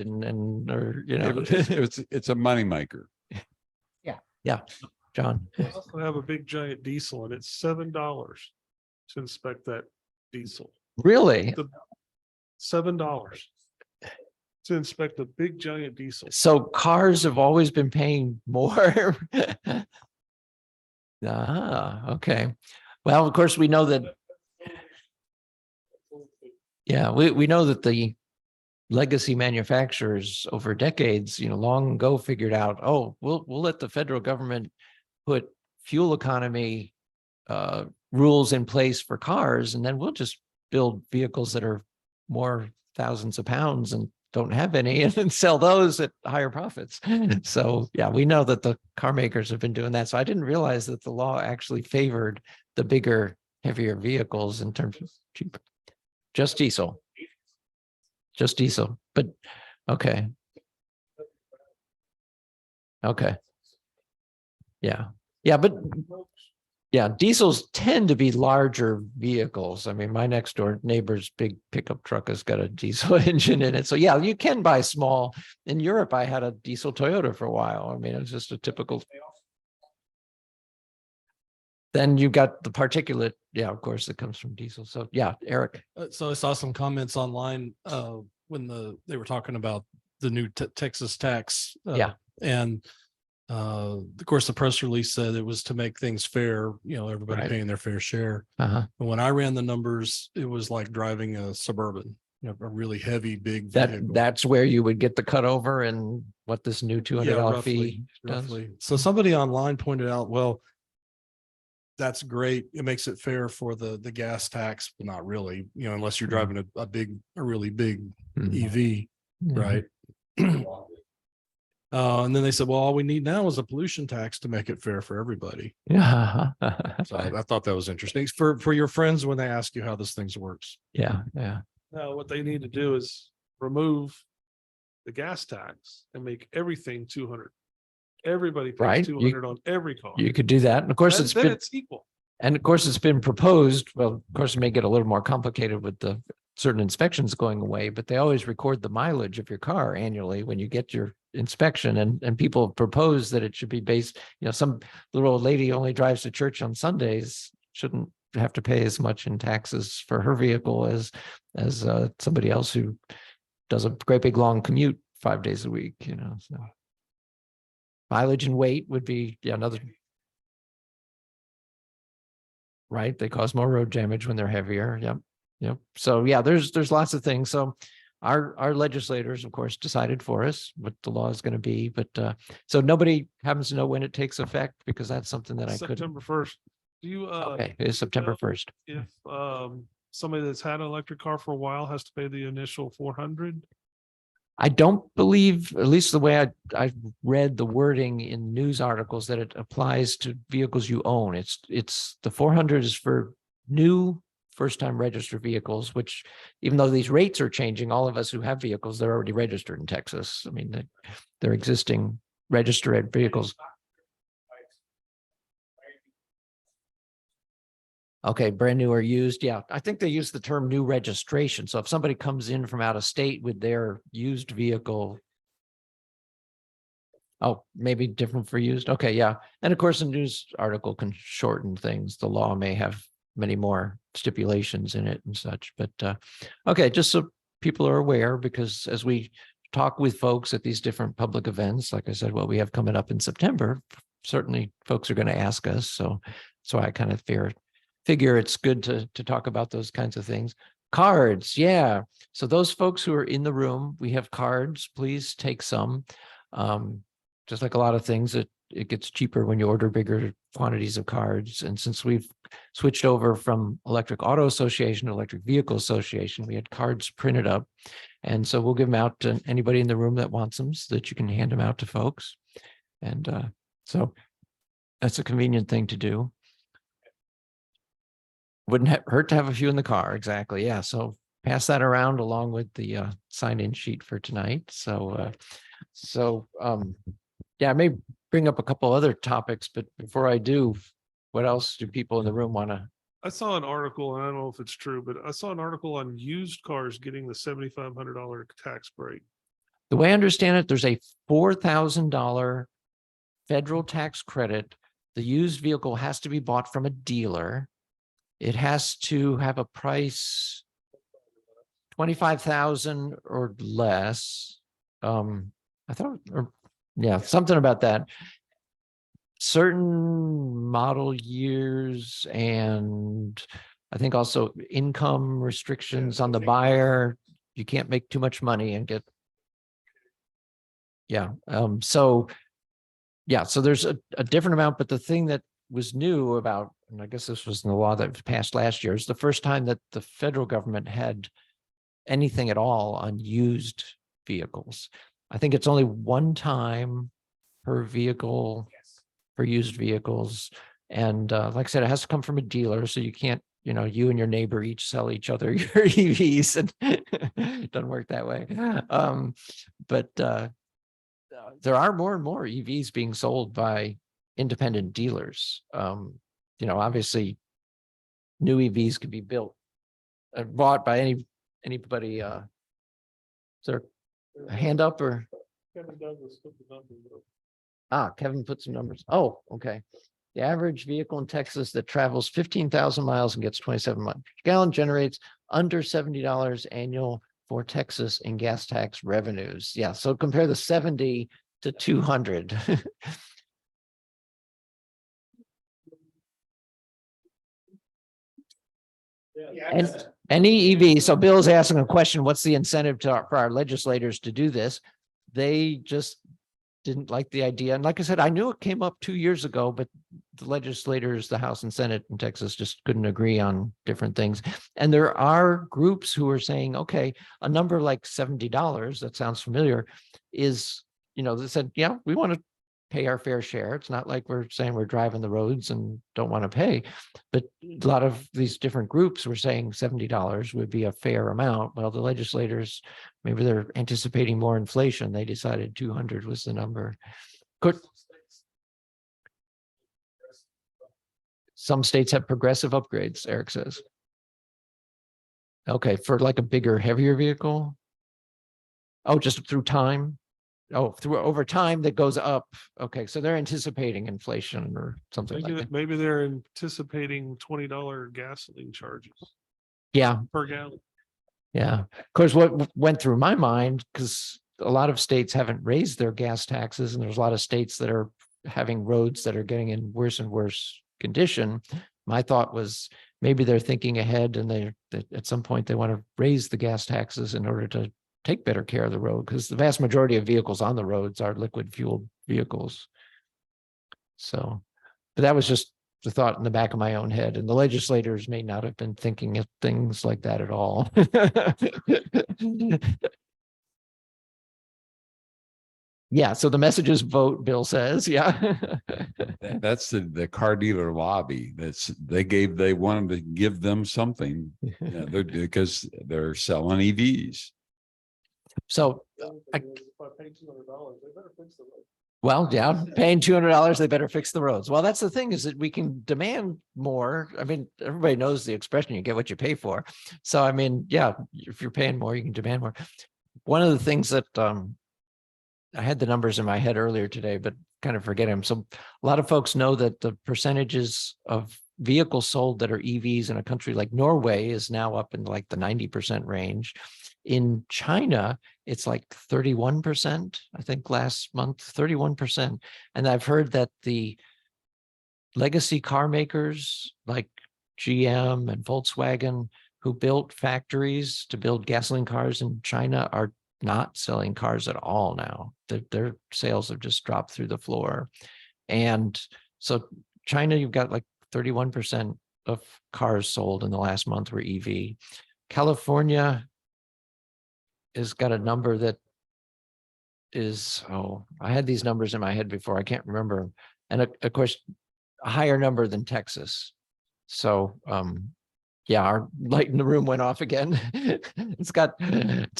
A: or
H: it's a moneymaker.
A: Yeah, John.
J: We also have a big giant diesel, and it's $7 to inspect that diesel.
A: Really?
J: $7 to inspect a big giant diesel.
A: So cars have always been paying more. Okay. Well, of course, we know that. Yeah, we know that the legacy manufacturers over decades, long ago figured out, we'll let the federal government put fuel economy rules in place for cars, and then we'll just build vehicles that are more thousands of pounds and don't have any, and then sell those at higher profits. So yeah, we know that the car makers have been doing that. So I didn't realize that the law actually favored the bigger, heavier vehicles in terms of cheaper. Just diesel. But okay. Yeah, but Yeah, diesels tend to be larger vehicles. I mean, my next door neighbor's big pickup truck has got a diesel engine in it. So yeah, you can buy small. In Europe, I had a diesel Toyota for a while. I mean, it was just a typical. Then you got the particulate, yeah, of course, that comes from diesel. So yeah, Eric.
J: So I saw some comments online when they were talking about the new Texas tax.
A: Yeah.
J: And of course, the press release said it was to make things fair, everybody
A: Right.
J: paying their fair share.
A: Uh-huh.
J: And when I ran the numbers, it was like driving a Suburban, a really heavy, big vehicle.
A: That's where you would get the cutover and what this new $200 fee does.
J: Roughly. So somebody online pointed out, well, that's great. It makes it fair for the gas tax, but not really, unless you're driving a really big
A: Mhm.
J: EV, right? And then they said, well, all we need now is a pollution tax to make it fair for everybody.
A: Yeah.
J: So I thought that was interesting for your friends when they ask you how this thing works.
A: Yeah.
J: Now, what they need to do is remove the gas tax and make everything 200. Everybody pays
A: Right.
J: 200 on every car.
A: You could do that. And of course,
J: Then it's equal.
A: And of course, it's been proposed. Well, of course, it may get a little more complicated with the certain inspections going away, but they always record the mileage of your car annually when you get your inspection. And people have proposed that it should be based, some little old lady only drives to church on Sundays, shouldn't have to pay as much in taxes for her vehicle as somebody else who does a great big long commute 5 days a week, so. Mileage and weight would be another. Right, they cause more road damage when they're heavier. Yep. So yeah, there's lots of things. So our legislators, of course, decided for us what the law is going to be. But so nobody happens to know when it takes effect, because that's something that I couldn't.
J: September 1st. Do you
A: Okay, it is September 1st.
J: If somebody that's had an electric car for a while has to pay the initial 400?
A: I don't believe, at least the way I read the wording in news articles, that it applies to vehicles you own. It's the 400 is for new first-time registered vehicles, which, even though these rates are changing, all of us who have vehicles, they're already registered in Texas. I mean, they're existing registered vehicles. Okay, brand new or used. Yeah, I think they use the term new registration. So if somebody comes in from out of state with their used vehicle. Oh, maybe different for used. Okay, yeah. And of course, a news article can shorten things. The law may have many more stipulations in it and such. But okay, just so people are aware, because as we talk with folks at these different public events, like I said, what we have coming up in September, certainly folks are going to ask us. So I kind of figure it's good to talk about those kinds of things. Cards, yeah. So those folks who are in the room, we have cards. Please take some. Just like a lot of things, it gets cheaper when you order bigger quantities of cards. And since we've switched over from Electric Auto Association to Electric Vehicle Association, we had cards printed up. And so we'll give them out to anybody in the room that wants them, so that you can hand them out to folks. And so that's a convenient thing to do. Wouldn't hurt to have a few in the car. Exactly. Yeah. So pass that around along with the sign-in sheet for tonight. So yeah, I may bring up a couple other topics, but before I do, what else do people in the room want to?
J: I saw an article, and I don't know if it's true, but I saw an article on used cars getting the $7,500 tax break.
A: The way I understand it, there's a $4,000 federal tax credit. The used vehicle has to be bought from a dealer. It has to have a price 25,000 or less. I thought, something about that. Certain model years, and I think also income restrictions on the buyer. You can't make too much money and get. Yeah. So there's a different amount, but the thing that was new about, and I guess this was in the law that was passed last year, is the first time that the federal government had anything at all on used vehicles. I think it's only one time per vehicle for used vehicles. And like I said, it has to come from a dealer. So you can't, you and your neighbor each sell each other your EVs, and it doesn't work that way. But there are more and more EVs being sold by independent dealers. obviously new EVs can be built, bought by anybody. Is there a hand up or? Kevin put some numbers. Oh, okay. The average vehicle in Texas that travels 15,000 miles and gets 27 miles per gallon generates under $70 annual for Texas in gas tax revenues. Yeah, so compare the 70 to 200. And any EV, so Bill's asking a question, what's the incentive for our legislators to do this? They just didn't like the idea. And like I said, I knew it came up 2 years ago, but the legislators, the House and Senate in Texas just couldn't agree on different things. And there are groups who are saying, okay, a number like $70, that sounds familiar, is, they said, yeah, we want to pay our fair share. It's not like we're saying we're driving the roads and don't want to pay. But a lot of these different groups were saying $70 would be a fair amount. Well, the legislators, maybe they're anticipating more inflation. They decided 200 was the number. Some states have progressive upgrades, Eric says. Okay, for like a bigger, heavier vehicle? Oh, just through time? Oh, through over time that goes up. Okay, so they're anticipating inflation or something like that.
J: Maybe they're anticipating $20 gasoline charges
A: Yeah,
J: per gallon.
A: yeah. Of course, what went through my mind, because a lot of states haven't raised their gas taxes, and there's a lot of states that are having roads that are getting in worse and worse condition. My thought was maybe they're thinking ahead, and they at some point they want to raise the gas taxes in order to take better care of the road, because the vast majority of vehicles on the roads are liquid fueled vehicles. So, but that was just the thought in the back of my own head, and the legislators may not have been thinking of things like that at all. Yeah, so the message is vote, Bill says, yeah.
H: That's the car dealer lobby. They wanted to give them something because they're selling EVs.
A: So, well, yeah, paying $200, they better fix the roads. Well, that's the thing, is that we can demand more. I mean, everybody knows the expression, you get what you pay for. So, I mean, yeah, if you're paying more, you can demand more. One of the things that I had the numbers in my head earlier today, but kind of forget them. So a lot of folks know that the percentages of vehicles sold that are EVs in a country like Norway is now up in like the 90% range. In China, it's like 31%, I think last month, 31%. And I've heard that the legacy car makers like GM and Volkswagen, who built factories to build gasoline cars in China, are not selling cars at all now. Their sales have just dropped through the floor. And so China, you've got like 31% of cars sold in the last month were EV. California has got a number that is, I had these numbers in my head before, I can't remember. And of course, a higher number than Texas. So yeah, our light in the room went off again. It's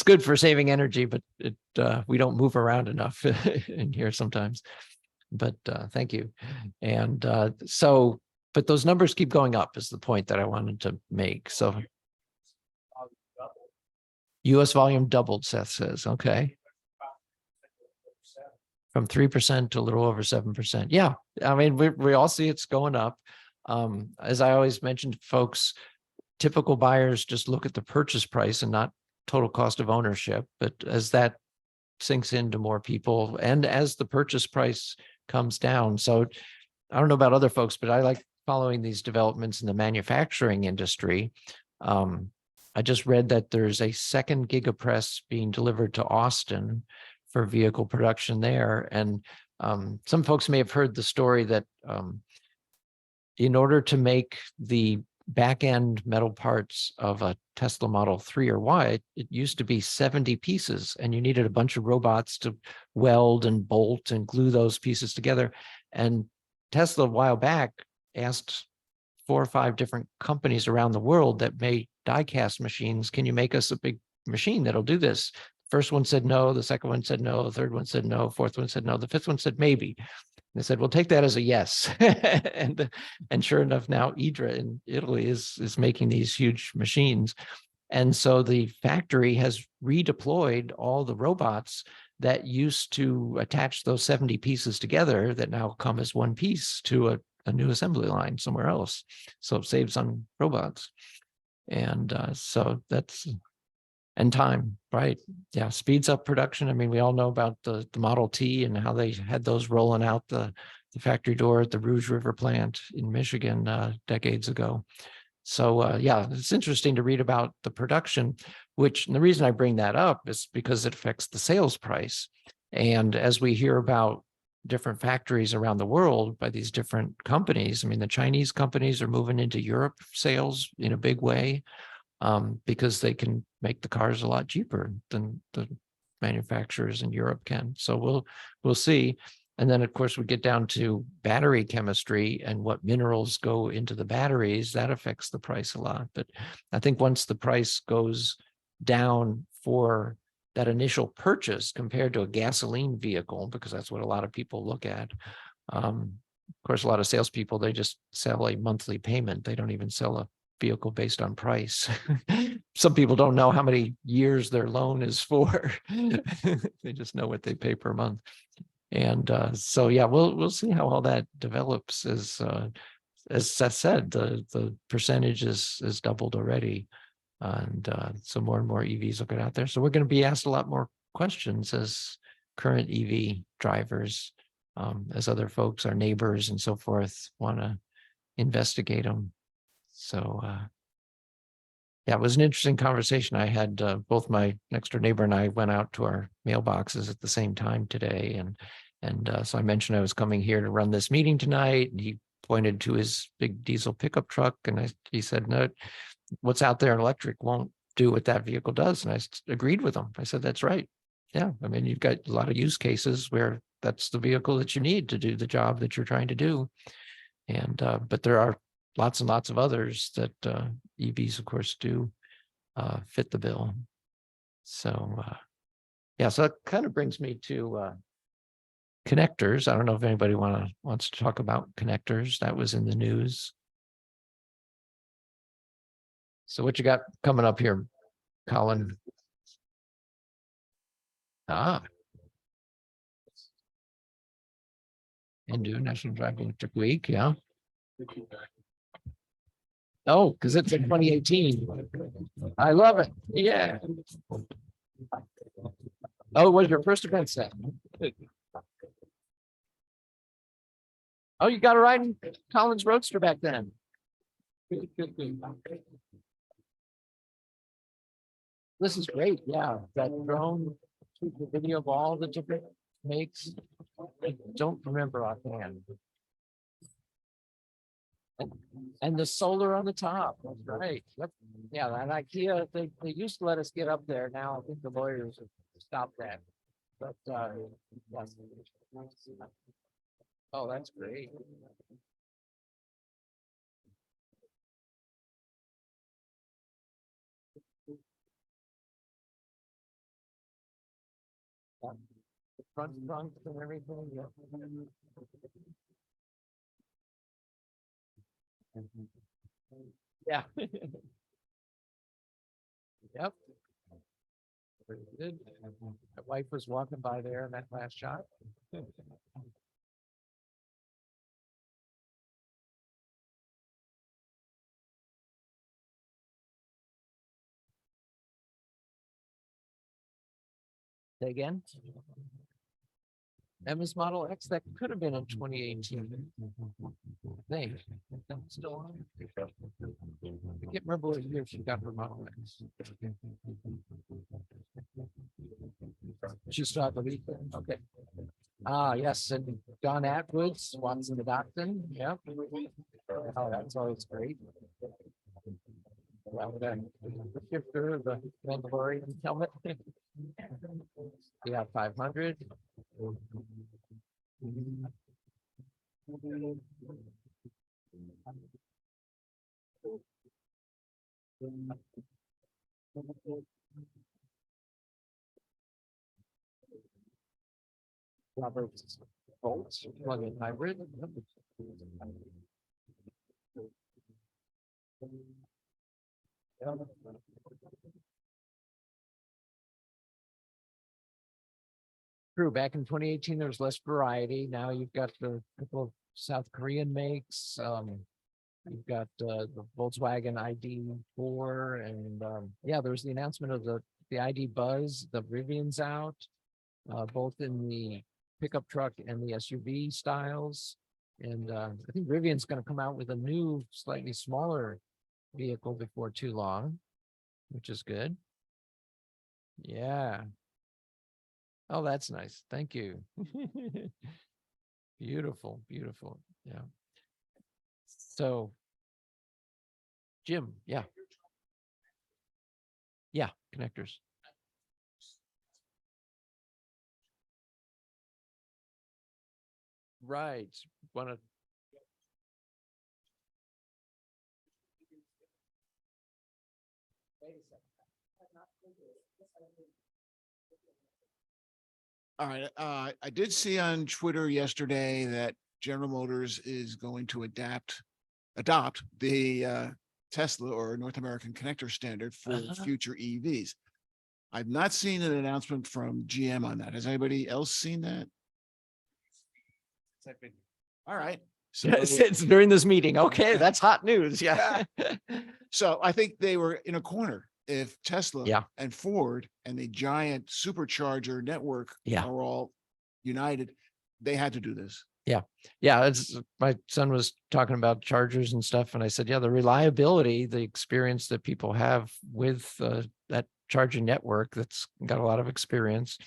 A: good for saving energy, but we don't move around enough in here sometimes. But thank you. And but those numbers keep going up is the point that I wanted to make. So US volume doubled, Seth says, okay. From 3% to a little over 7%. Yeah, I mean, we all see it's going up. As I always mentioned, folks, typical buyers just look at the purchase price and not total cost of ownership. But as that sinks into more people and as the purchase price comes down. So I don't know about other folks, but I like following these developments in the manufacturing industry. I just read that there's a second gigapress being delivered to Austin for vehicle production there. And some folks may have heard the story that in order to make the back-end metal parts of a Tesla Model 3 or Y, it used to be 70 pieces, and you needed a bunch of robots to weld and bolt and glue those pieces together. And Tesla, a while back, asked 4 or 5 different companies around the world that made die-cast machines, can you make us a big machine that'll do this? First one said no, the second one said no, the third one said no, fourth one said no, the fifth one said maybe. They said, we'll take that as a yes. And sure enough, now Idra in Italy is making these huge machines. And so the factory has redeployed all the robots that used to attach those 70 pieces together that now come as one piece to a new assembly line somewhere else. So it saves on robots. And so that's, and time, right? Yeah, speeds up production. I mean, we all know about the Model T and how they had those rolling out the factory door at the Rouge River plant in Michigan decades ago. So yeah, it's interesting to read about the production, which, and the reason I bring that up is because it affects the sales price. And as we hear about different factories around the world by these different companies, I mean, the Chinese companies are moving into Europe sales in a big way because they can make the cars a lot cheaper than the manufacturers in Europe can. So we'll see. And then, of course, we get down to battery chemistry and what minerals go into the batteries. That affects the price a lot. But I think once the price goes down for that initial purchase compared to a gasoline vehicle, because that's what a lot of people look at. Of course, a lot of salespeople, they just sell a monthly payment. They don't even sell a vehicle based on price. Some people don't know how many years their loan is for. They just know what they pay per month. And so, yeah, we'll see how all that develops. As Seth said, the percentage is doubled already, and so more and more EVs will get out there. So we're going to be asked a lot more questions as current EV drivers, as other folks, our neighbors, and so forth, want to investigate them. So yeah, it was an interesting conversation. I had both my next door neighbor and I went out to our mailboxes at the same time today. And so I mentioned I was coming here to run this meeting tonight. And he pointed to his big diesel pickup truck. And he said, no, what's out there in electric won't do what that vehicle does. And I agreed with him. I said, that's right. Yeah, I mean, you've got a lot of use cases where that's the vehicle that you need to do the job that you're trying to do. And but there are lots and lots of others that EVs, of course, do fit the bill. So yeah, so that kind of brings me to connectors. I don't know if anybody wants to talk about connectors. That was in the news. So what you got coming up here, Colin? Hindu National Driving Electric Week, yeah. Oh, because it's in 2018. I love it. Yeah. Oh, it was your first event set. Oh, you got to ride in Colin's Roadster back then. Good. This is great. Yeah, that drone, the video of all the different makes. I don't remember offhand. And the solar on the top. That's right. Yep. Yeah, and IKEA, they used to let us get up there. Now I think the lawyers have stopped that. But yes. Oh, that's great. The front trunk and everything. Yep. Yeah. Yep. Very good. My wife was walking by there in that last shot. Say again? Emma's Model X, that could have been in 2018. I think. That's still on. I can't remember what year she got her Model X. She still had the week. Okay. Ah, yes, and Don Atwood's Watson the Docton. Yep. Oh, that's always great. Well, then the shifter, the Mandalorian helmet. Yeah, 500. Robert volts, plug-in hybrid. True, back in 2018, there was less variety. Now you've got the couple of South Korean makes. You've got the Volkswagen ID4, and yeah, there was the announcement of the ID Buzz. The Rivian's out, both in the pickup truck and the SUV styles. And I think Rivian's going to come out with a new, slightly smaller vehicle before too long, which is good. Yeah. Oh, that's nice. Thank you. Beautiful, beautiful. Yeah. So, Jim, yeah. Yeah, connectors. Right. Want to.
K: All right, I did see on Twitter yesterday that General Motors is going to adopt the Tesla or North American connector standard for future EVs. I've not seen an announcement from GM on that. Has anybody else seen that? All right. So
A: It's during this meeting. Okay, that's hot news. Yeah.
K: So I think they were in a corner. If Tesla
A: Yeah.
K: and Ford and the giant supercharger network
A: Yeah.
K: are all united, they had to do this.
A: Yeah, it's my son was talking about chargers and stuff, and I said, yeah, the reliability, the experience that people have with that charging network that's got a lot of experience,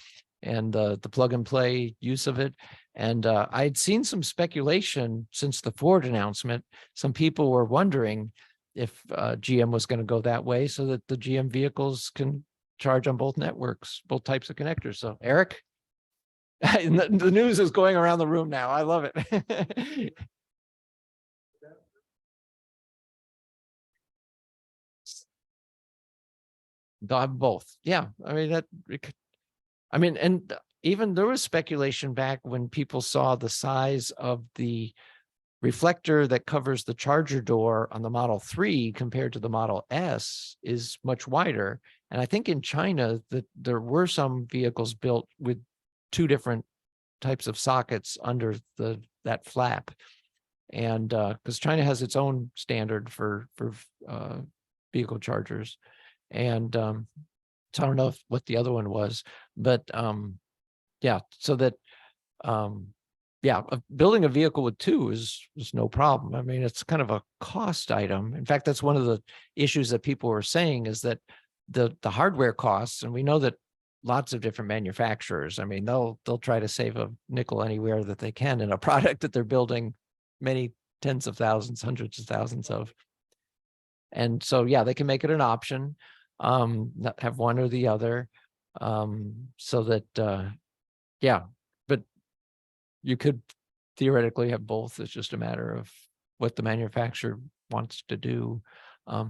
A: and the plug and play use of it. And I'd seen some speculation since the Ford announcement. Some people were wondering if GM was going to go that way so that the GM vehicles can charge on both networks, both types of connectors. So, Eric? The news is going around the room now. I love it. They'll have both. Yeah. I mean, and even there was speculation back when people saw the size of the reflector that covers the charger door on the Model 3 compared to the Model S is much wider. And I think in China that there were some vehicles built with two different types of sockets under that flap. And because China has its own standard for vehicle chargers. And so I don't know what the other one was, but yeah, so that building a vehicle with two is no problem. I mean, it's kind of a cost item. In fact, that's one of the issues that people were saying is that the hardware costs, and we know that lots of different manufacturers, I mean, they'll try to save a nickel anywhere that they can in a product that they're building many tens of thousands, hundreds of thousands of. And so, yeah, they can make it an option, not have one or the other, so that, yeah, but you could theoretically have both. It's just a matter of what the manufacturer wants to do.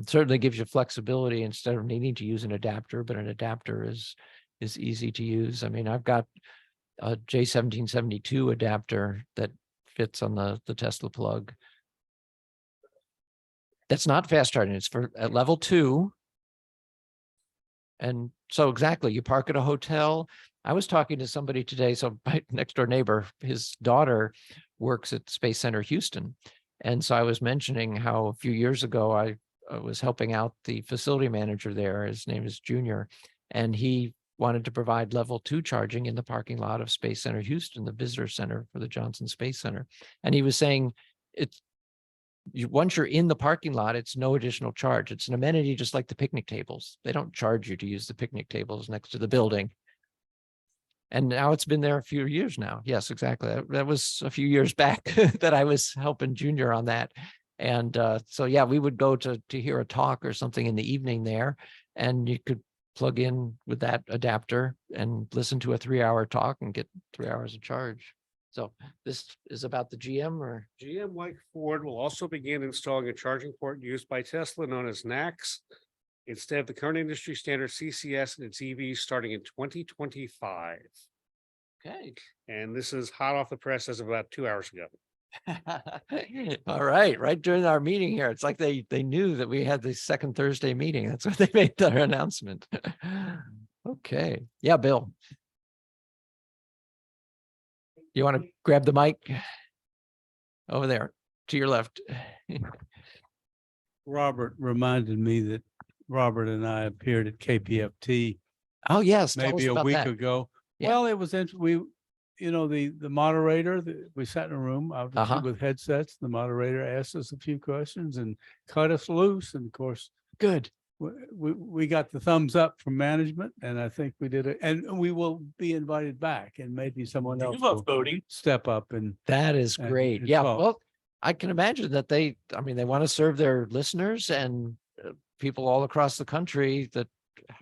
A: Certainly gives you flexibility instead of needing to use an adapter, but an adapter is easy to use. I mean, I've got a J1772 adapter that fits on the Tesla plug. That's not fast charging. It's for at level 2. And so exactly, you park at a hotel. I was talking to somebody today. So my next door neighbor, his daughter works at Space Center Houston. And so I was mentioning how a few years ago, I was helping out the facility manager there. His name is Junior. And he wanted to provide level 2 charging in the parking lot of Space Center Houston, the visitor center for the Johnson Space Center. And he was saying once you're in the parking lot, it's no additional charge. It's an amenity just like the picnic tables. They don't charge you to use the picnic tables next to the building. And now it's been there a few years now. Yes, exactly. That was a few years back that I was helping Junior on that. And so, yeah, we would go to hear a talk or something in the evening there, and you could plug in with that adapter and listen to a 3-hour talk and get 3 hours of charge. So this is about the GM or?
F: GM, like Ford, will also begin installing a charging port used by Tesla known as NACS instead of the current industry standard CCS in its EVs starting in 2025.
A: Okay.
F: And this is hot off the press as of about 2 hours ago.
A: All right during our meeting here. It's like they knew that we had the second Thursday meeting. That's what they made their announcement. Okay. Yeah, Bill. You want to grab the mic? Over there to your left.
C: Robert reminded me that Robert and I appeared at KPFT
A: Oh, yes. Tell us
C: maybe a
A: about
C: week
A: that.
C: ago.
A: Yeah.
C: Well, it was, the moderator, we sat in a room, obviously
A: Uh-huh.
C: with headsets. The moderator asked us a few questions and cut us loose. And of course,
A: Good.
C: we got the thumbs up from management, and I think we did it. And we will be invited back, and maybe someone else will step up and
A: That is
C: and-
A: great.
C: and
A: Yeah.
C: talk.
A: Well, I can imagine that they want to serve their listeners and people all across the country that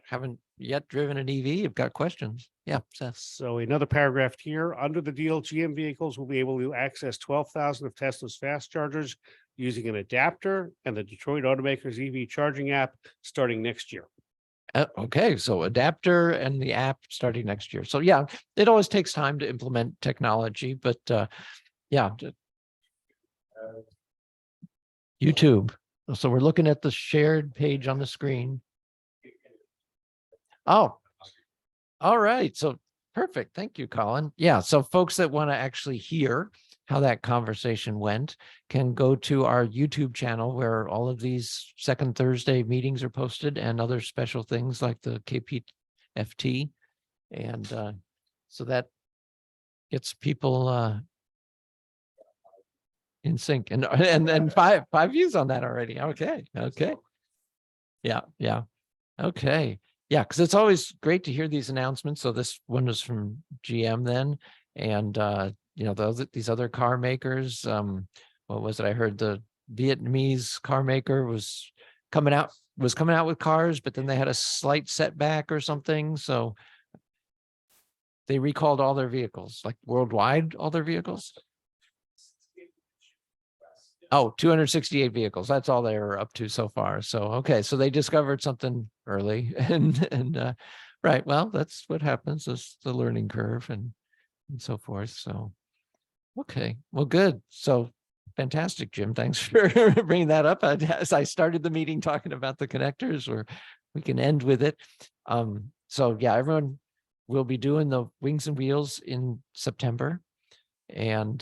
A: haven't yet driven an EV have got questions. Yeah. Seth.
F: So another paragraph here, under the deal, GM vehicles will be able to access 12,000 of Tesla's fast chargers using an adapter and the Detroit automaker's EV charging app starting next year.
A: Okay, so adapter and the app starting next year. So yeah, it always takes time to implement technology, but yeah. YouTube. So we're looking at the shared page on the screen. Oh, all right. So perfect. Thank you, Colin. Yeah. So folks that want to actually hear how that conversation went can go to our YouTube channel where all of these second Thursday meetings are posted and other special things like the KPFT. And so that gets people in sync and five views on that already. Okay. Yeah. Okay. Yeah, because it's always great to hear these announcements. So this one was from GM then, and these other car makers. What was it? I heard the Vietnamese car maker was coming out with cars, but then they had a slight setback or something. So they recalled all their vehicles, like worldwide, all their vehicles. Oh, 268 vehicles. That's all they were up to so far. So, okay. So they discovered something early and right. Well, that's what happens. It's the learning curve and so forth. So, okay. Well, good. So fantastic, Jim. Thanks for bringing that up. As I started the meeting talking about the connectors, or we can end with it. So yeah, everyone will be doing the Wings and Wheels in September. And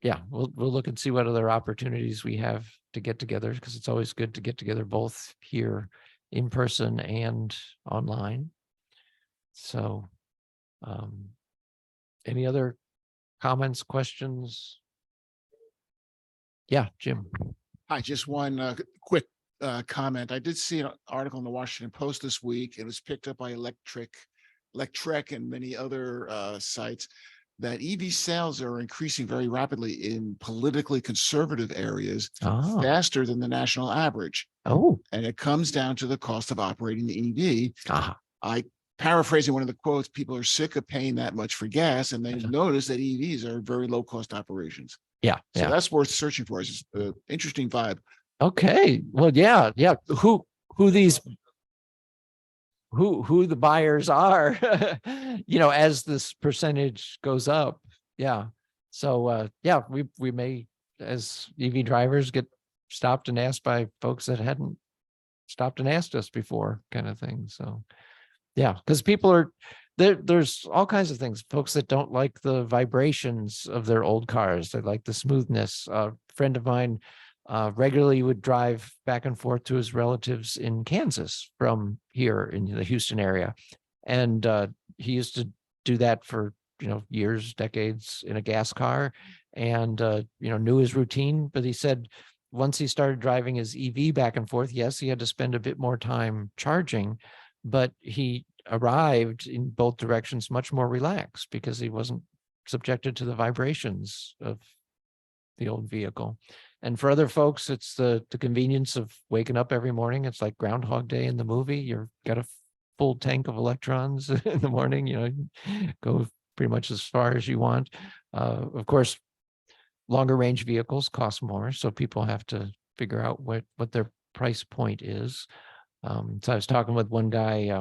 A: yeah, we'll look and see what other opportunities we have to get together, because it's always good to get together both here in person and online. So any other comments, questions? Yeah, Jim.
K: Hi, just one quick comment. I did see an article in the Washington Post this week. It was picked up by Electrek and many other sites, that EV sales are increasing very rapidly in politically conservative areas, faster than the national average.
A: Oh.
K: And it comes down to the cost of operating the EV. I paraphrasing one of the quotes, people are sick of paying that much for gas, and they notice that EVs are very low cost operations.
A: Yeah.
K: So that's worth searching for. It's an interesting vibe.
A: Okay. Well, yeah. Who the buyers are, as this percentage goes up. Yeah. So yeah, we may, as EV drivers, get stopped and asked by folks that hadn't stopped and asked us before, kind of thing. So yeah, because people are there's all kinds of things. Folks that don't like the vibrations of their old cars. They like the smoothness. A friend of mine regularly would drive back and forth to his relatives in Kansas from here in the Houston area. And he used to do that for, years, decades in a gas car, and, knew his routine. But he said once he started driving his EV back and forth, yes, he had to spend a bit more time charging, but he arrived in both directions much more relaxed because he wasn't subjected to the vibrations of the old vehicle. And for other folks, it's the convenience of waking up every morning. It's like Groundhog Day in the movie. You've got a full tank of electrons in the morning, go pretty much as far as you want. Of course, longer range vehicles cost more, so people have to figure out what their price point is. So I was talking with one guy,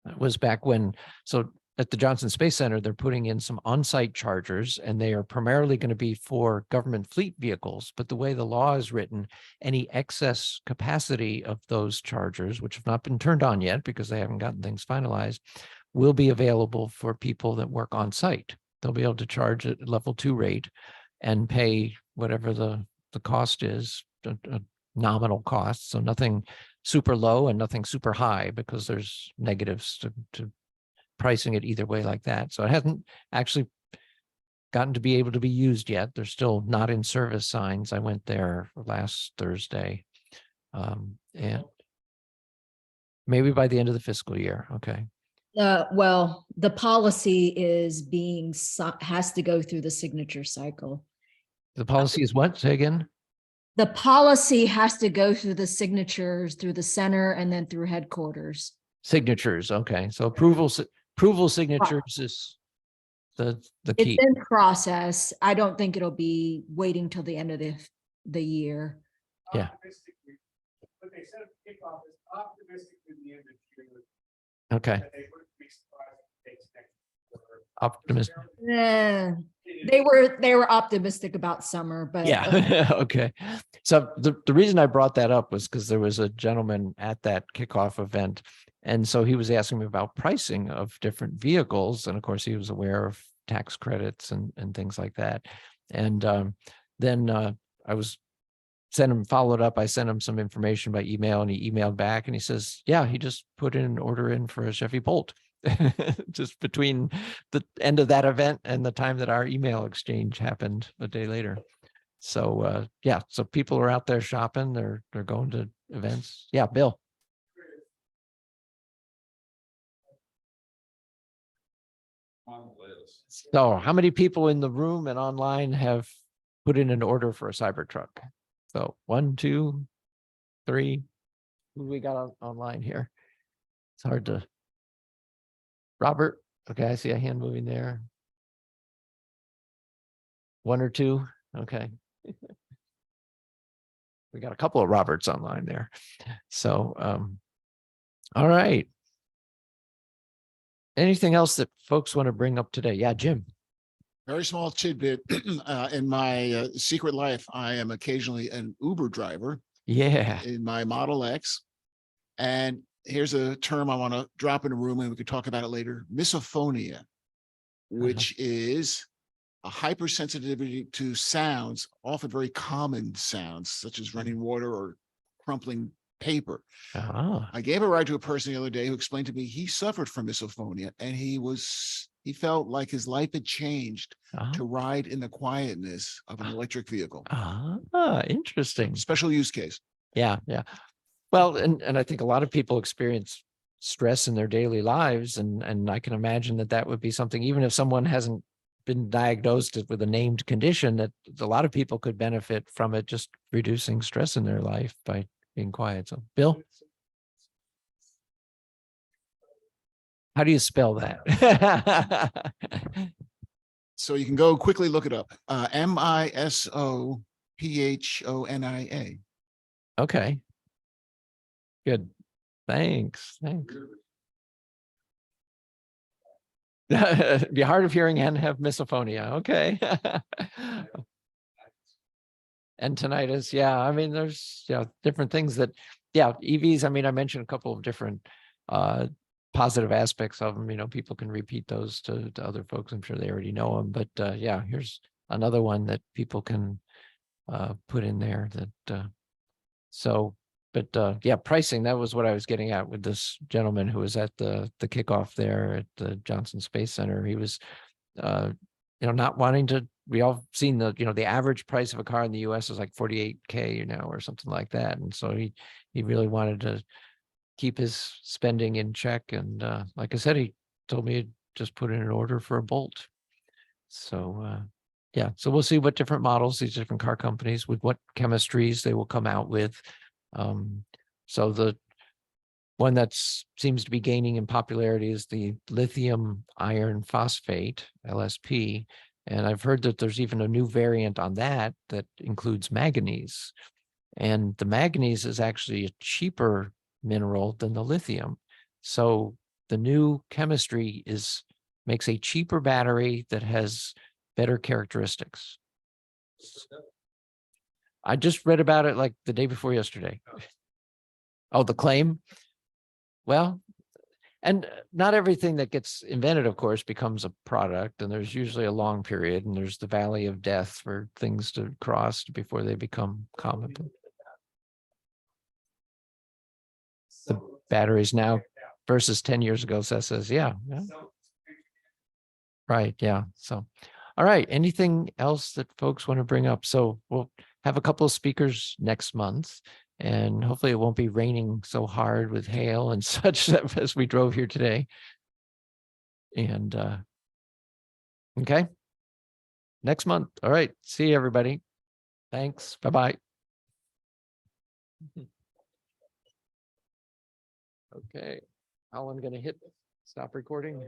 A: it was back when, so at the Johnson Space Center, they're putting in some on-site chargers, and they are primarily going to be for government fleet vehicles. But the way the law is written, any excess capacity of those chargers, which have not been turned on yet because they haven't gotten things finalized, will be available for people that work on site. They'll be able to charge at level 2 rate and pay whatever the cost is, a nominal cost. So nothing super low and nothing super high, because there's negatives to pricing it either way like that. So it hasn't actually gotten to be able to be used yet. They're still not in service signs. I went there last Thursday. And maybe by the end of the fiscal year. Okay.
I: Well, the policy is has to go through the signature cycle.
A: The policy is what? Say again?
I: The policy has to go through the signatures, through the center, and then through headquarters.
A: Signatures. Okay. So approval signatures is the key.
I: It's in process. I don't think it'll be waiting till the end of the year.
A: Yeah.
C: But they said kickoff is optimistic in the end of June.
A: Okay.
C: That they wouldn't be surprised if it takes next quarter.
A: Optimistic.
I: They were optimistic about summer, but
A: Yeah. Okay. So the reason I brought that up was because there was a gentleman at that kickoff event. And so he was asking me about pricing of different vehicles. And of course, he was aware of tax credits and things like that. And then I followed up. I sent him some information by email, and he emailed back and he says, yeah, he just put in an order in for a Chevy Bolt just between the end of that event and the time that our email exchange happened a day later. So yeah, so people are out there shopping. They're going to events. Yeah, Bill. So how many people in the room and online have put in an order for a Cybertruck? So 1, 2, 3. Who we got online here? It's hard to. Robert. Okay, I see a hand moving there. 1 or 2. Okay. We got a couple of Roberts online there. So all right. Anything else that folks want to bring up today? Yeah, Jim.
K: Very small tidbit. In my secret life, I am occasionally an Uber driver
A: Yeah.
K: in my Model X. And here's a term I want to drop in a room, and we could talk about it later. Misophonia, which is a hypersensitivity to sounds, often very common sounds, such as running water or crumpling paper. I gave a ride to a person the other day who explained to me he suffered from misophonia, and he felt like his life had changed to ride in the quietness of an electric vehicle.
A: Interesting.
K: Special use case.
A: Yeah, yeah. Well, and I think a lot of people experience stress in their daily lives, and I can imagine that would be something, even if someone hasn't been diagnosed with a named condition, that a lot of people could benefit from it, just reducing stress in their life by being quiet. So, Bill, how do you spell that?
K: So you can go quickly look it up. Misophonia.
A: Okay. Good. Thanks. Be hard of hearing and have misophonia. Okay. And tinnitus. Yeah. I mean, there's different things that, EVs. I mean, I mentioned a couple of different positive aspects of them. People can repeat those to other folks. I'm sure they already know them, but yeah, here's another one that people can put in there that yeah, pricing, that was what I was getting at with this gentleman who was at the kickoff there at the Johnson Space Center. He was not wanting to. We all seen the average price of a car in the US is like $48K, or something like that. And so he really wanted to keep his spending in check. And like I said, he told me he'd just put in an order for a Bolt. So yeah, so we'll see what different models, these different car companies, with what chemistries they will come out with. So the one that seems to be gaining in popularity is the lithium iron phosphate, LSP. And I've heard that there's even a new variant on that includes manganese. And the manganese is actually a cheaper mineral than the lithium. So the new chemistry is makes a cheaper battery that has better characteristics. I just read about it like the day before yesterday. Oh, the claim? Well, and not everything that gets invented, of course, becomes a product, and there's usually a long period, and there's the valley of death for things to cross before they become common. The batteries now versus 10 years ago, Seth says, yeah. Right, yeah, so, all right, anything else that folks want to bring up? So we'll have a couple of speakers next month, and hopefully it won't be raining so hard with hail and such as we drove here today. And okay, next month. All right, see you, everybody. Thanks, bye-bye. Okay, how I'm gonna hit stop recording.